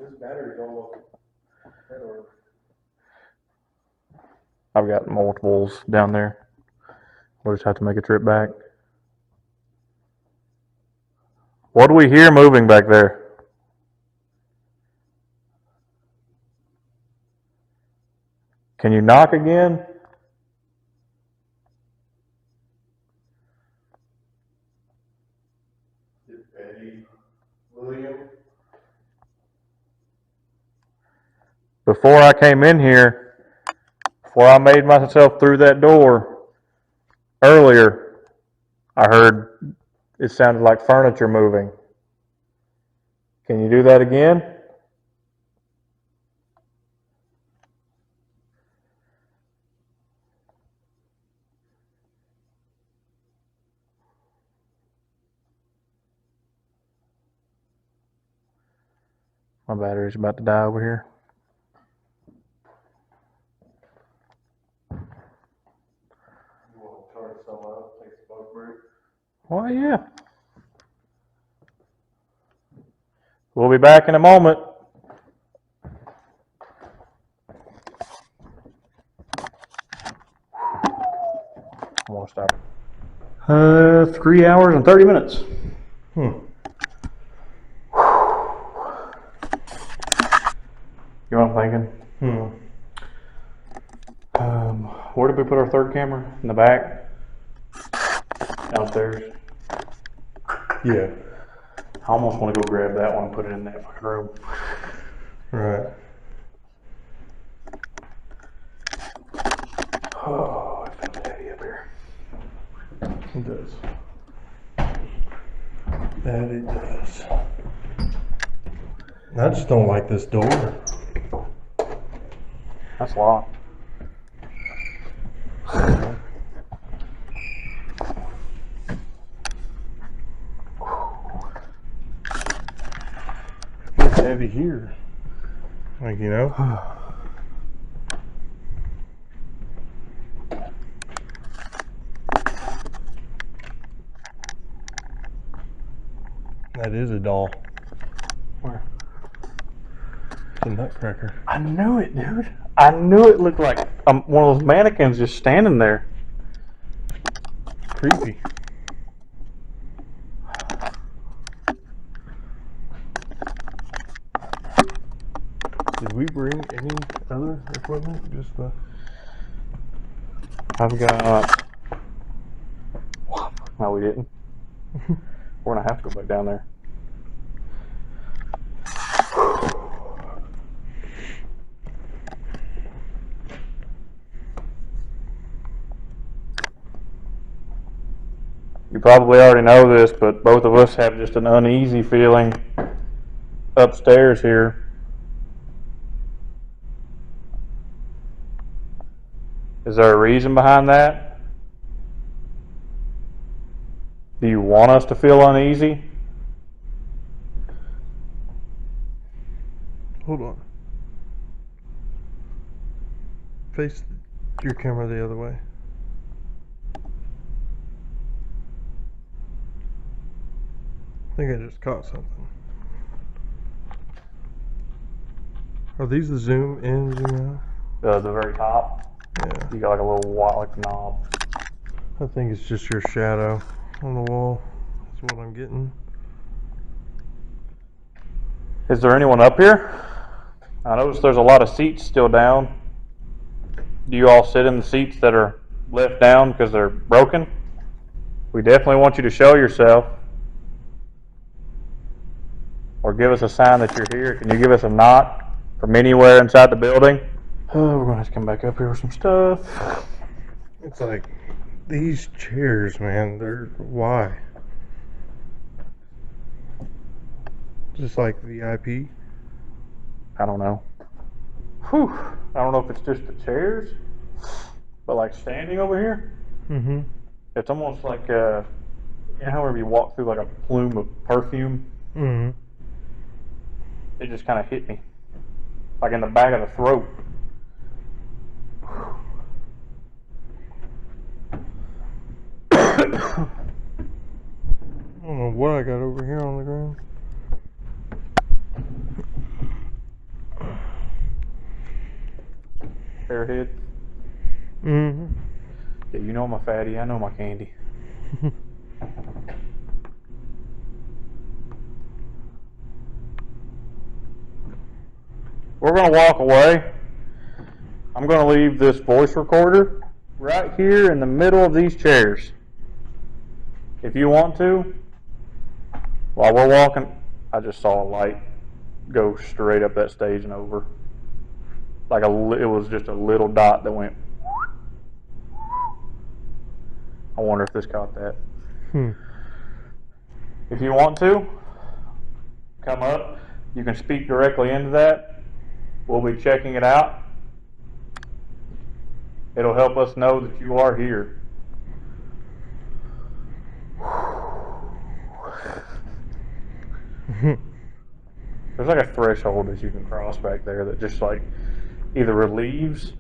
This battery's almost dead or I've got multiples down there. We'll just have to make a trip back. What do we hear moving back there? Can you knock again? Eddie, William. Before I came in here, where I made myself through that door earlier, I heard it sounded like furniture moving. Can you do that again? My battery's about to die over here. You want to charge some up, take a smoke break? Well, yeah. We'll be back in a moment. I'm gonna stop. 3 hours and 30 minutes. You know what I'm thinking? Where did we put our third camera? In the back? Downstairs? Yeah. I almost want to go grab that one and put it in that fucking room. Right. Oh, it feels heavy up here. It does. That it does. I just don't like this door. That's locked. It's heavy here. Like, you know? That is a doll. Where? It's a nutcracker. I knew it, dude. I knew it looked like one of those mannequins just standing there. Creepy. Did we bring any other equipment? Just the... I've got... No, we didn't. We're gonna have to go back down there. You probably already know this, but both of us have just an uneasy feeling upstairs here. Is there a reason behind that? Do you want us to feel uneasy? Hold on. Face your camera the other way. I think I just caught something. Are these the zoom in, zoom out? The very top. Yeah. You got like a little like knob. I think it's just your shadow on the wall. That's what I'm getting. Is there anyone up here? I notice there's a lot of seats still down. Do you all sit in the seats that are left down because they're broken? We definitely want you to show yourself. Or give us a sign that you're here. Can you give us a knock from anywhere inside the building? We're going to have to come back up here with some stuff. It's like these chairs, man. They're why? Just like VIP. I don't know. Whew. I don't know if it's just the chairs, but like standing over here, Mm-hmm. it's almost like you know how whenever you walk through like a plume of perfume, Mm-hmm. it just kind of hit me, like in the back of the throat. I don't know what I got over here on the ground. Airhead. Mm-hmm. Yeah, you know my fatty. I know my candy. We're gonna walk away. I'm gonna leave this voice recorder right here in the middle of these chairs. If you want to, while we're walking, I just saw a light go straight up that stage and over. Like it was just a little dot that went I wonder if this caught that. Hmm. If you want to, come up. You can speak directly into that. We'll be checking it out. It'll help us know that you are here. There's like a threshold that you can cross back there that just like either relieves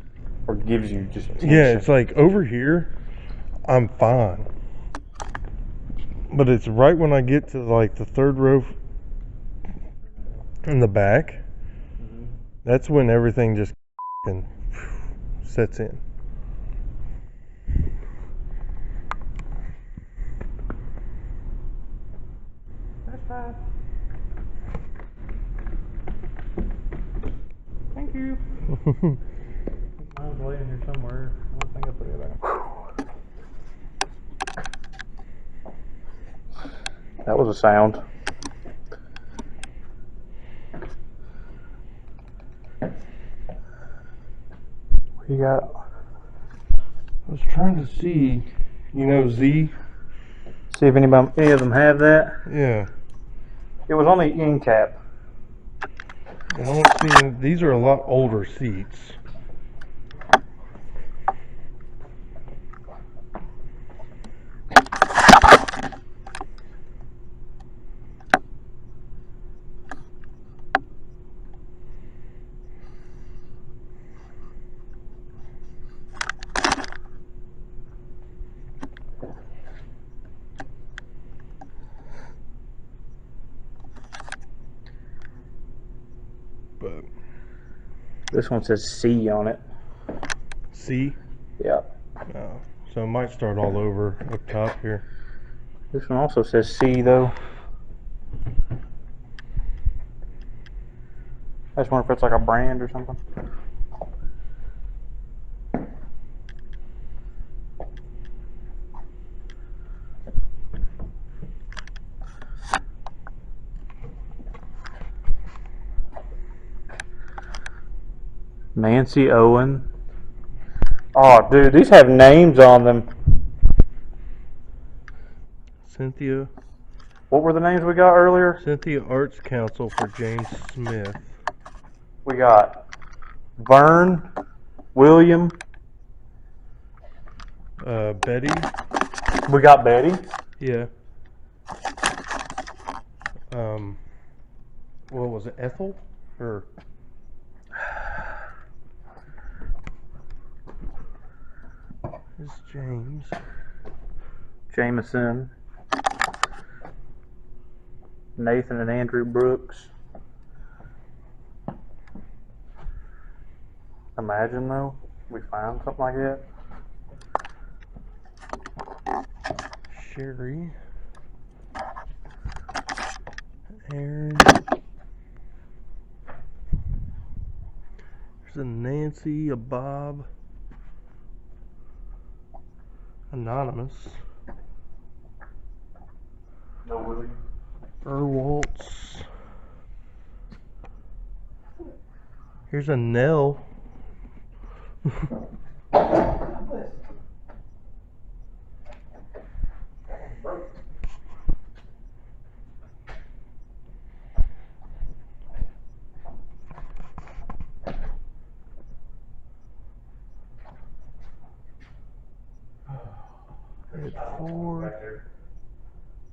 or gives you just tension. Yeah, it's like over here, I'm fine. But it's right when I get to like the third row in the back, that's when everything just sets in. That's fine. Thank you. Mine's laying here somewhere. I don't think I put it back. That was a sound. What you got? I was trying to see, you know, Z? See if any of them have that. Yeah. It was on the end cap. I don't see, these are a lot older seats. But This one says C on it. C? Yeah. Oh, so it might start all over up top here. This one also says C though. I just wonder if it's like a brand or something. Nancy Owen. Oh, dude, these have names on them. Cynthia What were the names we got earlier? Arts Council for James Smith. We got Vern, William. Betty? We got Betty. Yeah. What was it, Ethel? Or it's James. Jameson. Nathan and Andrew Brooks. Imagine though, we find something like that. Sherry. Aaron. There's a Nancy, a Bob. Anonymous. No William. Waltz. Here's a Nell. It's Ford.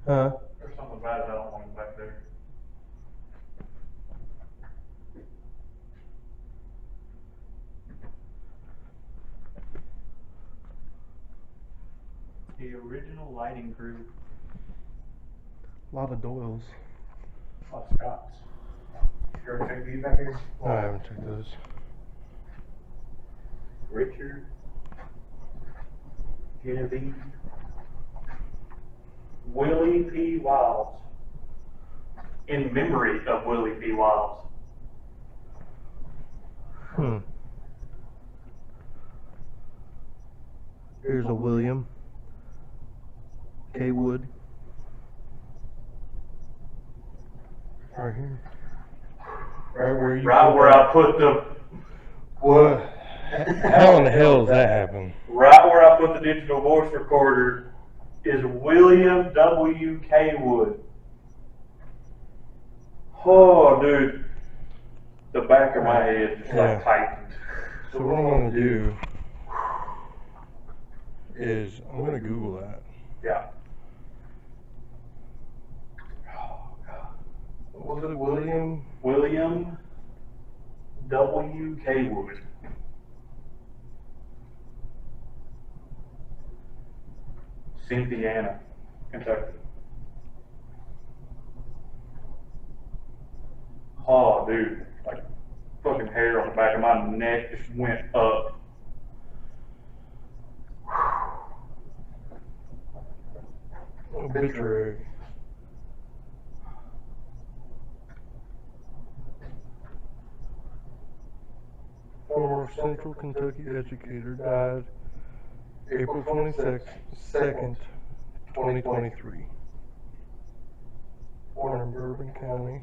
Huh? There's something bad I don't want back there. The original lighting crew. A lot of Doyles. Oh, Scott's. You ever check these back here? I haven't checked those. Richard. Genevieve. Willie P. Wiles. In memory of Willie P. Wiles. Here's a William. K. Wood. Right here. Right where I put the. What? How in the hell does that happen? Right where I put the digital voice recorder is William W. Kaywood. Oh, dude. The back of my head is like tightened. So what I'm gonna do is I'm gonna Google that. Yeah. Was it William? William W. Kaywood. Cynthiana, Kentucky. Oh, dude, like fucking hair on the back of my neck just went up. Obituary. Former Central Kentucky educator died April 22nd, 2023. Born in Bourbon County.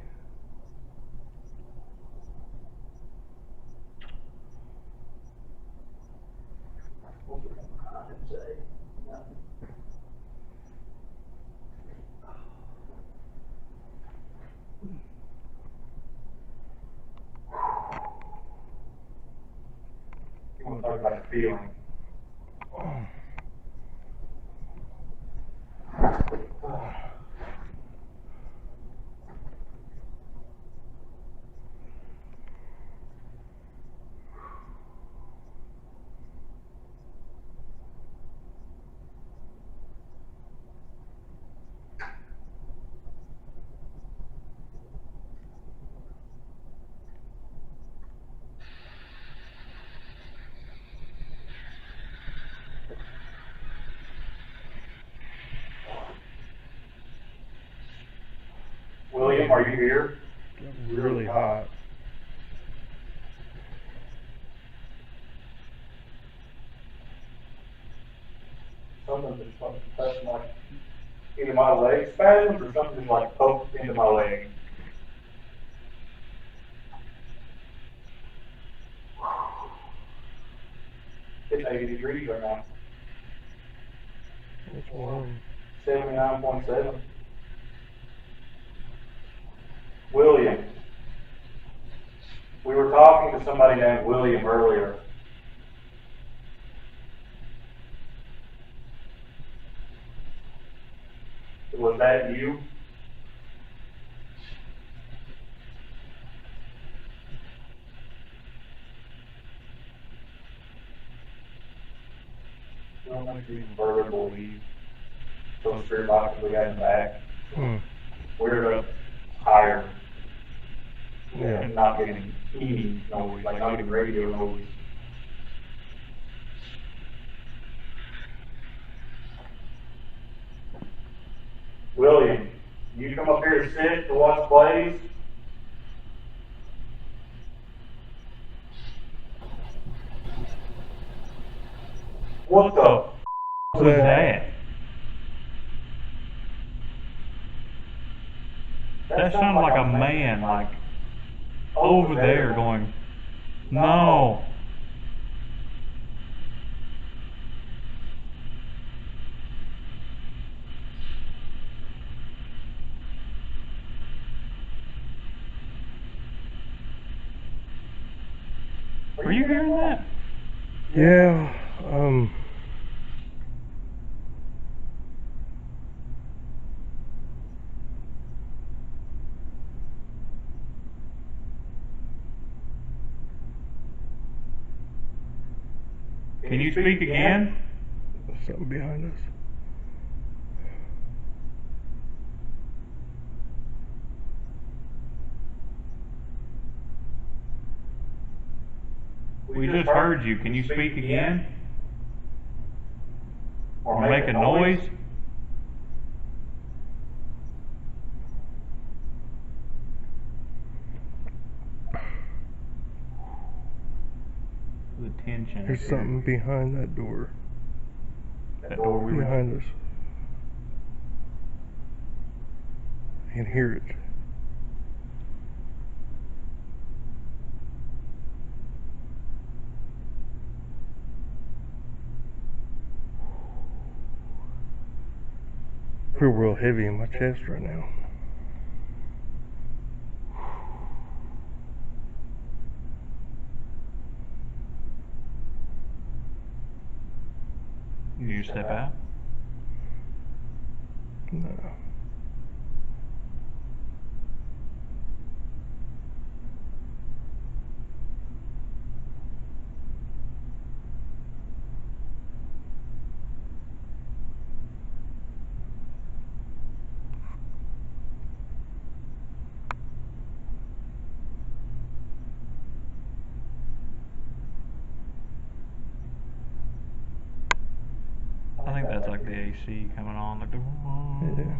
You want to talk about a feeling? William, are you here? Really hot. Something just like touching like into my leg spasms or something just like poked into my leg. It's 80 degrees right now. It's warm. 79.7. William. We were talking to somebody named William earlier. Was that you? I don't think we verbally believe those spirit boxes we got in the back. We're up higher. Yeah. And not getting any noise, like not even radio noise. William, you come up here to sit to watch plays? What the f was that? That sounded like a man, like, over there going, no. Were you hearing that? Yeah, Can you speak again? something behind us. We just heard you. Can you speak again? Or make a noise? The tension. There's something behind that door. That door we were. Behind us. I can hear it. feel real heavy in my chest right now. You step out. No. I think that's like the AC coming on. Like the. Yeah.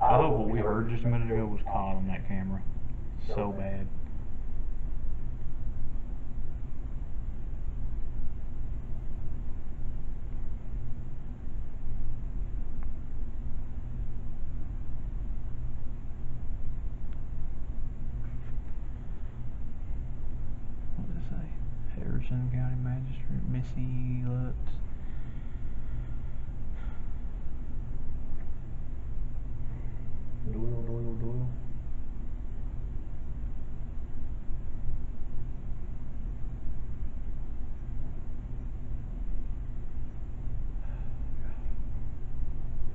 I hope what we heard just a minute ago was caught on that camera. So bad. What did it say? Harrison County Magistrate Missy Lutz. Doyle.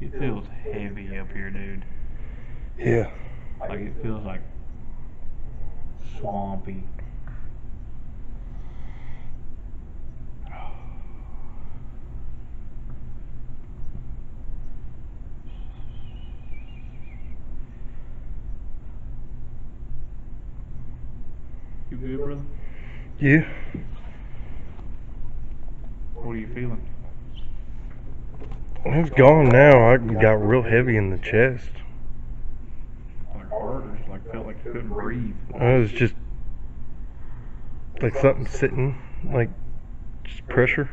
It feels heavy up here, dude. Yeah. Like it feels like swampy. You good, brother? Yeah. What are you feeling? It's gone now. I got real heavy in the chest. Like hard, or just like felt like you couldn't breathe? It was just like something sitting, like just pressure.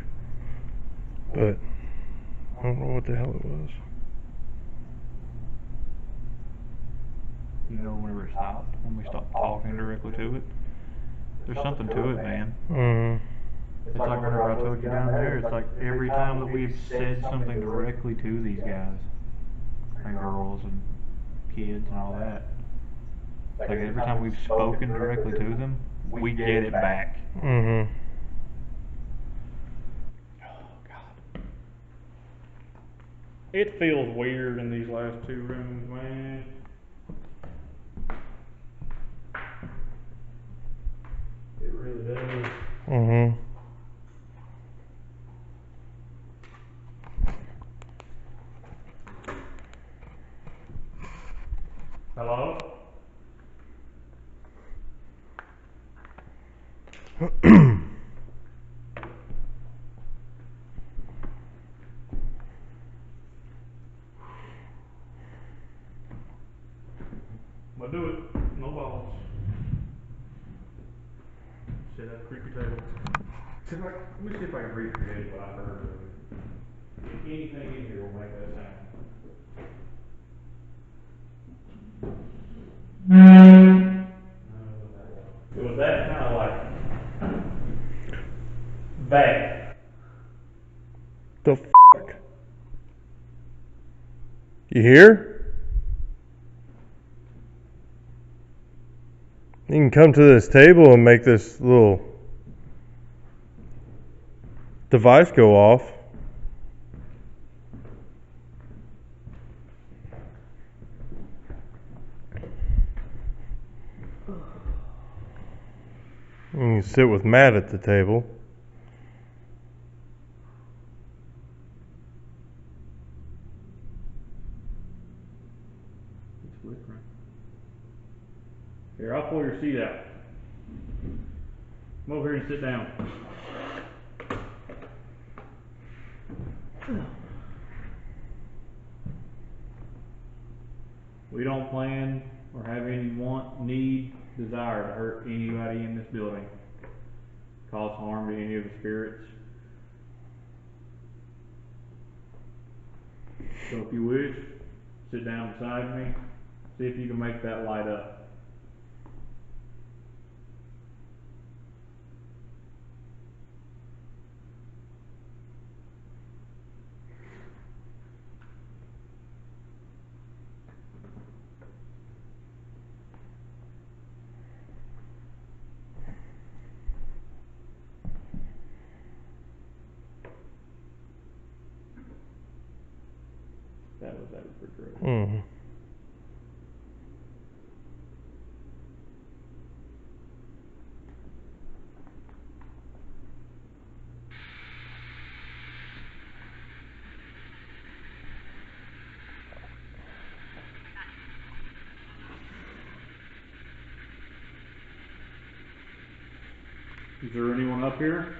But I don't know what the hell it was. You know, whenever it stopped, when we stopped talking directly to it, there's something to it, man. It's like whenever I told you down there, it's like every time that we've said something directly to these guys, and girls and kids and all that, like every time we've spoken directly to them, we get it back. Mm-hmm. Oh, God. It feels weird in these last two rooms, man. It really does. Mm-hmm. Hello? I'll do it. No balls. Sit at the creepy table. See if let me see if I can recreate what I heard earlier. Anything in here will make that sound. It was that kind of like back. The fuck? You hear? You can come to this table and make this little device go off. You can sit with Matt at the table. It's flickering. Here, I'll pull your seat out. Come over here and sit down. We don't plan or have any want, need, desire to hurt anybody in this building, cause harm to any of the spirits. So if you wish, sit down beside me, see if you can make that light up. refrigerator. Mm-hmm. Is there anyone up here?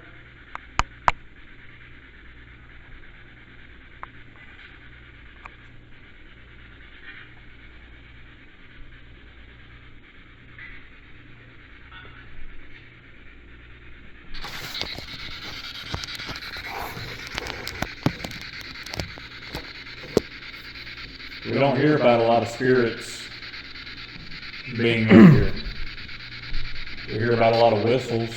We don't hear about a lot of spirits being up here. We hear about a lot of whistles.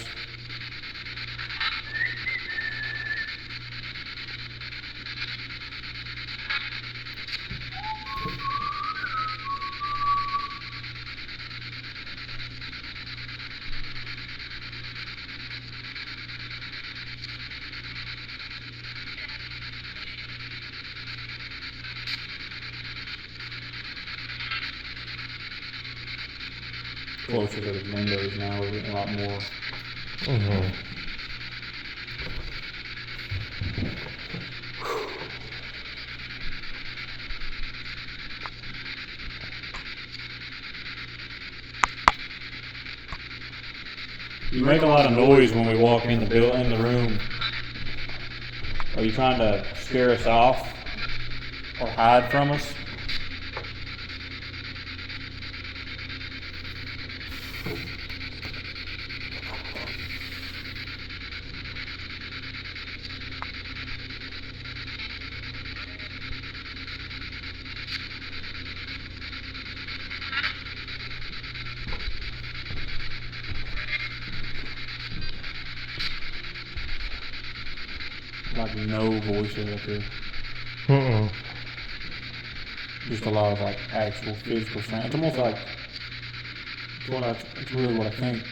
Closer to the windows now, we're getting a lot more. Mm-hmm. You make a lot of noise when we walk in the room. Are you trying to scare us off or hide from us? Like no voices up here. Mm-mm. Just a lot of like actual physical sound. It's almost like it's really what I think.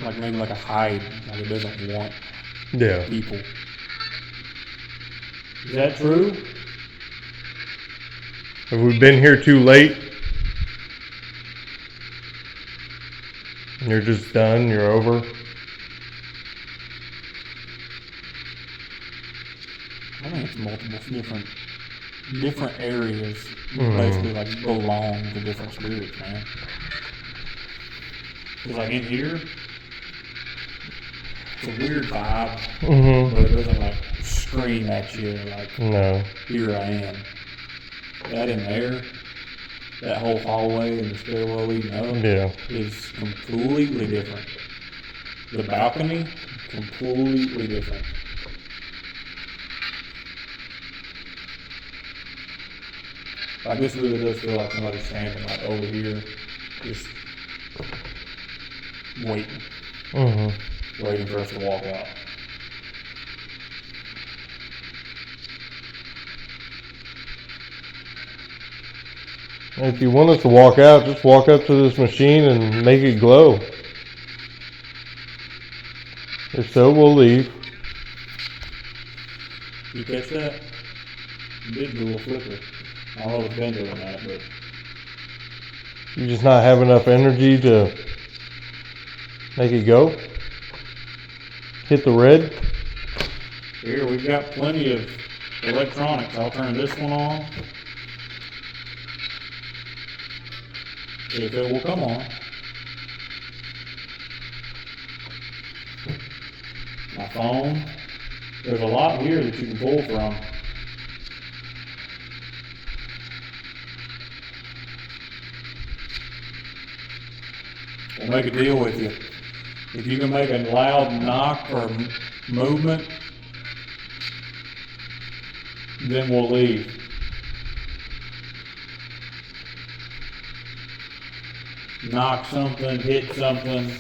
Like maybe like a hide, like it doesn't want Yeah. people. Is that true? Have we been here too late? And you're just done? You're over? I think it's multiple different areas basically like belong to different spirits, man. Cause like in here, it's a weird vibe, Mm-hmm. but it doesn't like scream at you like No. here I am. That in there, that whole hallway and the stairwell leading up Yeah. is completely different. The balcony, completely different. Like this really does feel like somebody's standing like over here, just waiting, Mm-hmm. waiting for us to walk out. If you want us to walk out, just walk up to this machine and make it glow. If so, we'll leave. You catch that? It did do a little flicker. I don't know if it's been doing that, but You just not have enough energy to make it go? Hit the red? here we've got plenty of electronics. I'll turn this one on. If it will come on. My phone. There's a lot here that you can pull from. We'll make a deal with you. If you can make a loud knock or movement, then we'll leave. Knock something, hit something.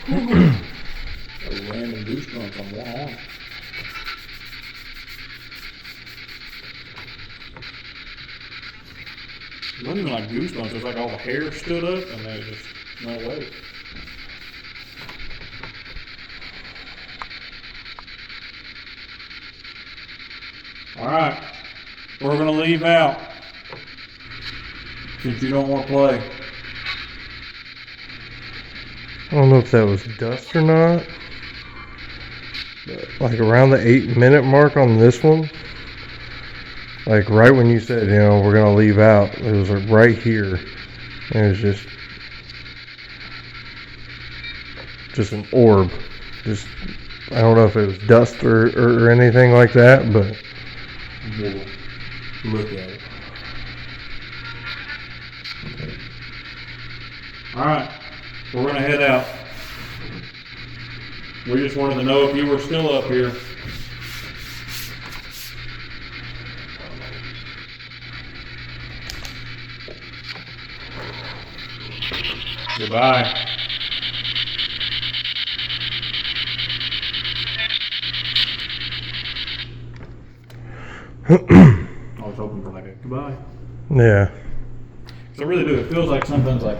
Random goosebumps on one arm. It wasn't even like goosebumps, it was like all the hair stood up and they just went away. Alright, we're gonna leave out since you don't want to play. I don't know if that was dust or not. But like around the 8-minute mark on this one, like right when you said, we're gonna leave out, it was like right here. And it was just an orb. Just, I don't know if it was dust or anything like that, but We'll look at it. Alright, we're gonna head out. We just wanted to know if you were still up here. Goodbye. I was hoping for like a goodbye. yeah. So I really do. It feels like something's like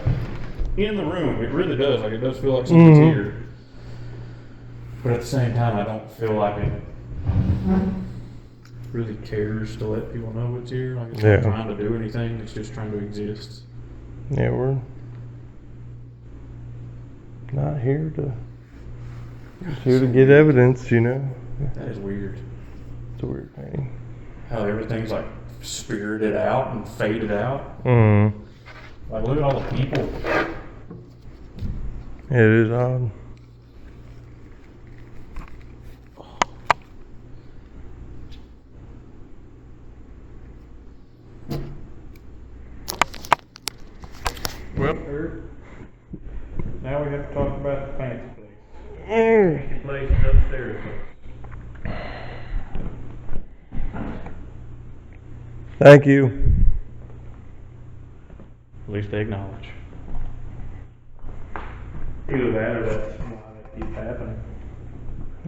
in the room. It really does. Like it does feel like something's here. But at the same time, I don't feel like it really cares to let people know it's here. Like it's not trying to do anything. It's just trying to exist. Yeah, we're not here to get evidence, That is weird. It's a weird thing. How everything's like spirited out and faded out. Like look at all the people. It is odd. Well, now we have to talk about the fancy place. Fancy place is upstairs. Thank you. At least they acknowledge. Either that or that's why that keeps happening.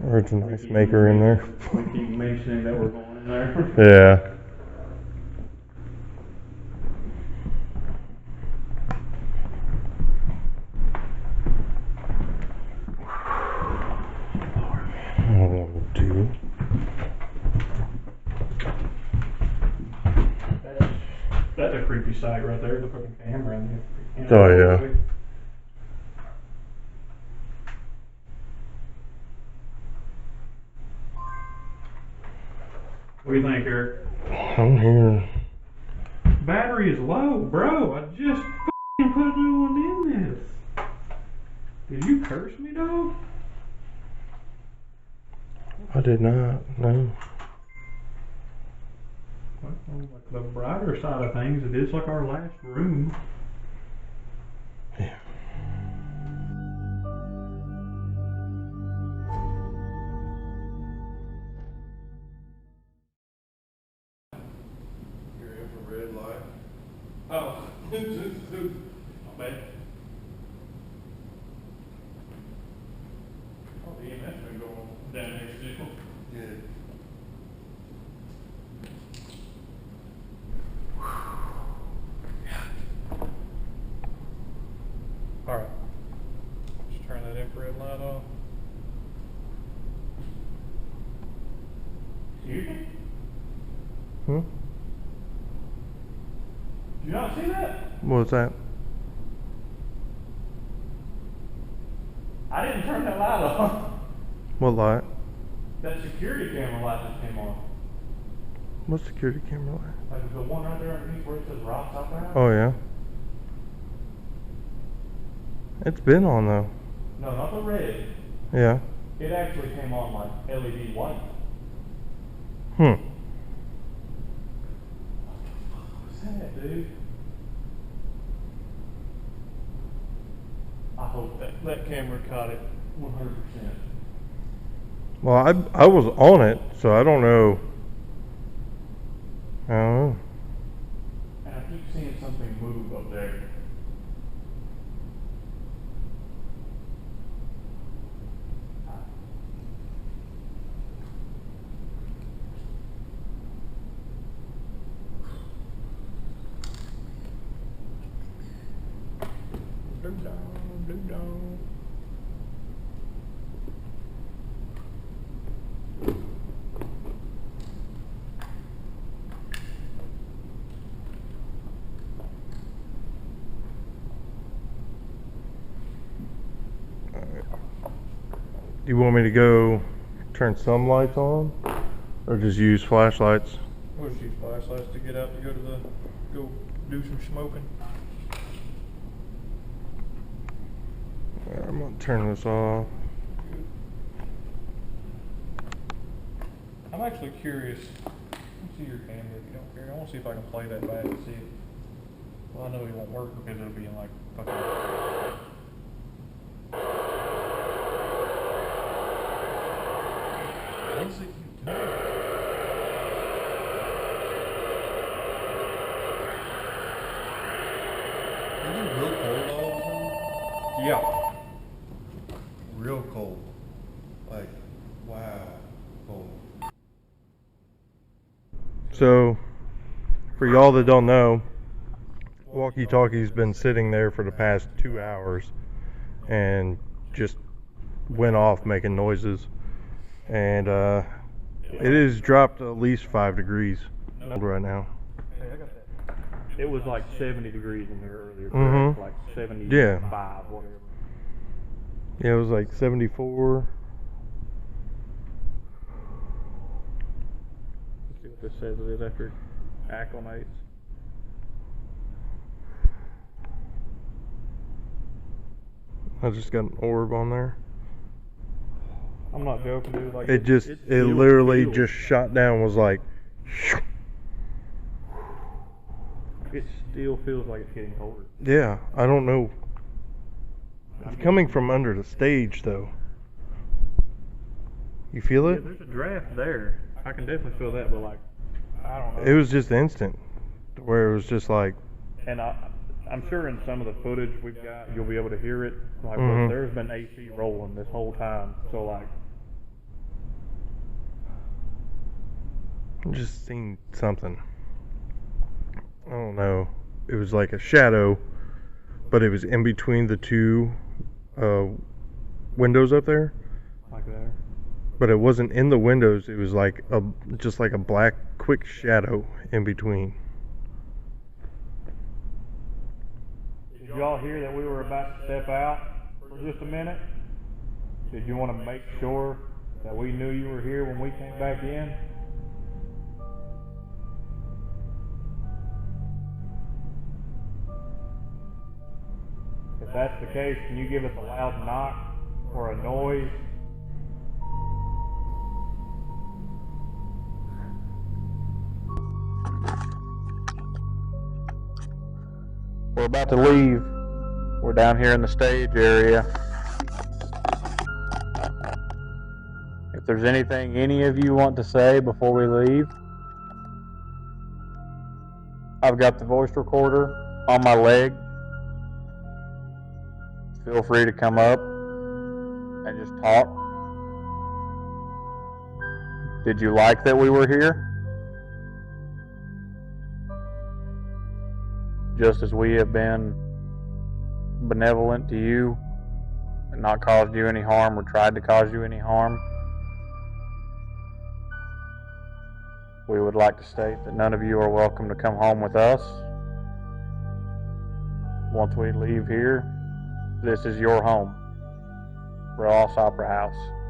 Or it's a nice maker in there. We keep mentioning that we're going in there. Yeah. That's a creepy sight right there. The fucking camera in there. Oh, yeah. What do you think, Eric? I'm here. Battery is low, bro. I just fucking put a new one in this. Did you curse me, dog? I did not, no. Well, like the brighter side of things, it is like our last room. Yeah. Your infrared light. Oh, my bad. Oh, the EMF's been going down here still. Yeah. Alright. Just turn that infrared light off. Excuse me? Hmm? Did you not see that? What was that? I didn't turn that light on. What light? That security camera light just came on. What security camera light? Like the one right there underneath where it says rocks out there? Oh, yeah. It's been on, though. No, not the red. Yeah. It actually came on like LED white. Hmm. What's that, dude? I hope that camera caught it 100%. Well, I was on it, so I don't know. I don't know. And I keep seeing something move up there. You want me to go turn some lights on, or just use flashlights? We'll just use flashlights to get out to go do some smoking. I'm gonna turn this off. I'm actually curious. Let's see your camera if you don't care. I want to see if I can play that back and see. Well, I know it won't work because it'll be in like fucking. Let's see if you can. Is it real cold all of a sudden? Yeah. Real cold. Like, wow, cold. So, for y'all that don't know, walkie-talkie's been sitting there for the past 2 hours and just went off making noises. And it has dropped at least 5 degrees right now. It was like 70 degrees in here earlier. Mhm. Like 75, Yeah. whatever. Yeah, it was like 74. Let's see what this says it is after it acclimates. I just got an orb on there. I'm not joking, dude. Like It still literally feels- just shot down, was like, It still feels like it's getting colder. yeah, I don't know. It's coming from under the stage, though. You feel Yeah, it? there's a draft there. I can definitely feel that, but like, I don't know. It was just instant, where it was just like, And I'm sure in some of the footage we've got, you'll be able to hear it. Like, Mhm. but there's been AC rolling this whole time. So like, I just seen something. I don't know. It was like a shadow, but it was in between the two windows up there. like there. But it wasn't in the windows. It was like just like a black, quick shadow in between. Did y'all hear that we were about to step out for just a minute? Did you want to make sure that we knew you were here when we came back in? If that's the case, can you give us a loud knock or a noise? We're about to leave. We're down here in the stage area. If there's anything any of you want to say before we leave, I've got the voice recorder on my leg. Feel free to come up and just talk. Did you like that we were here? Just as we have been benevolent to you and not caused you any harm or tried to cause you any harm, we would like to state that none of you are welcome to come home with us. Once we leave here, this is your home, Ross Opera House.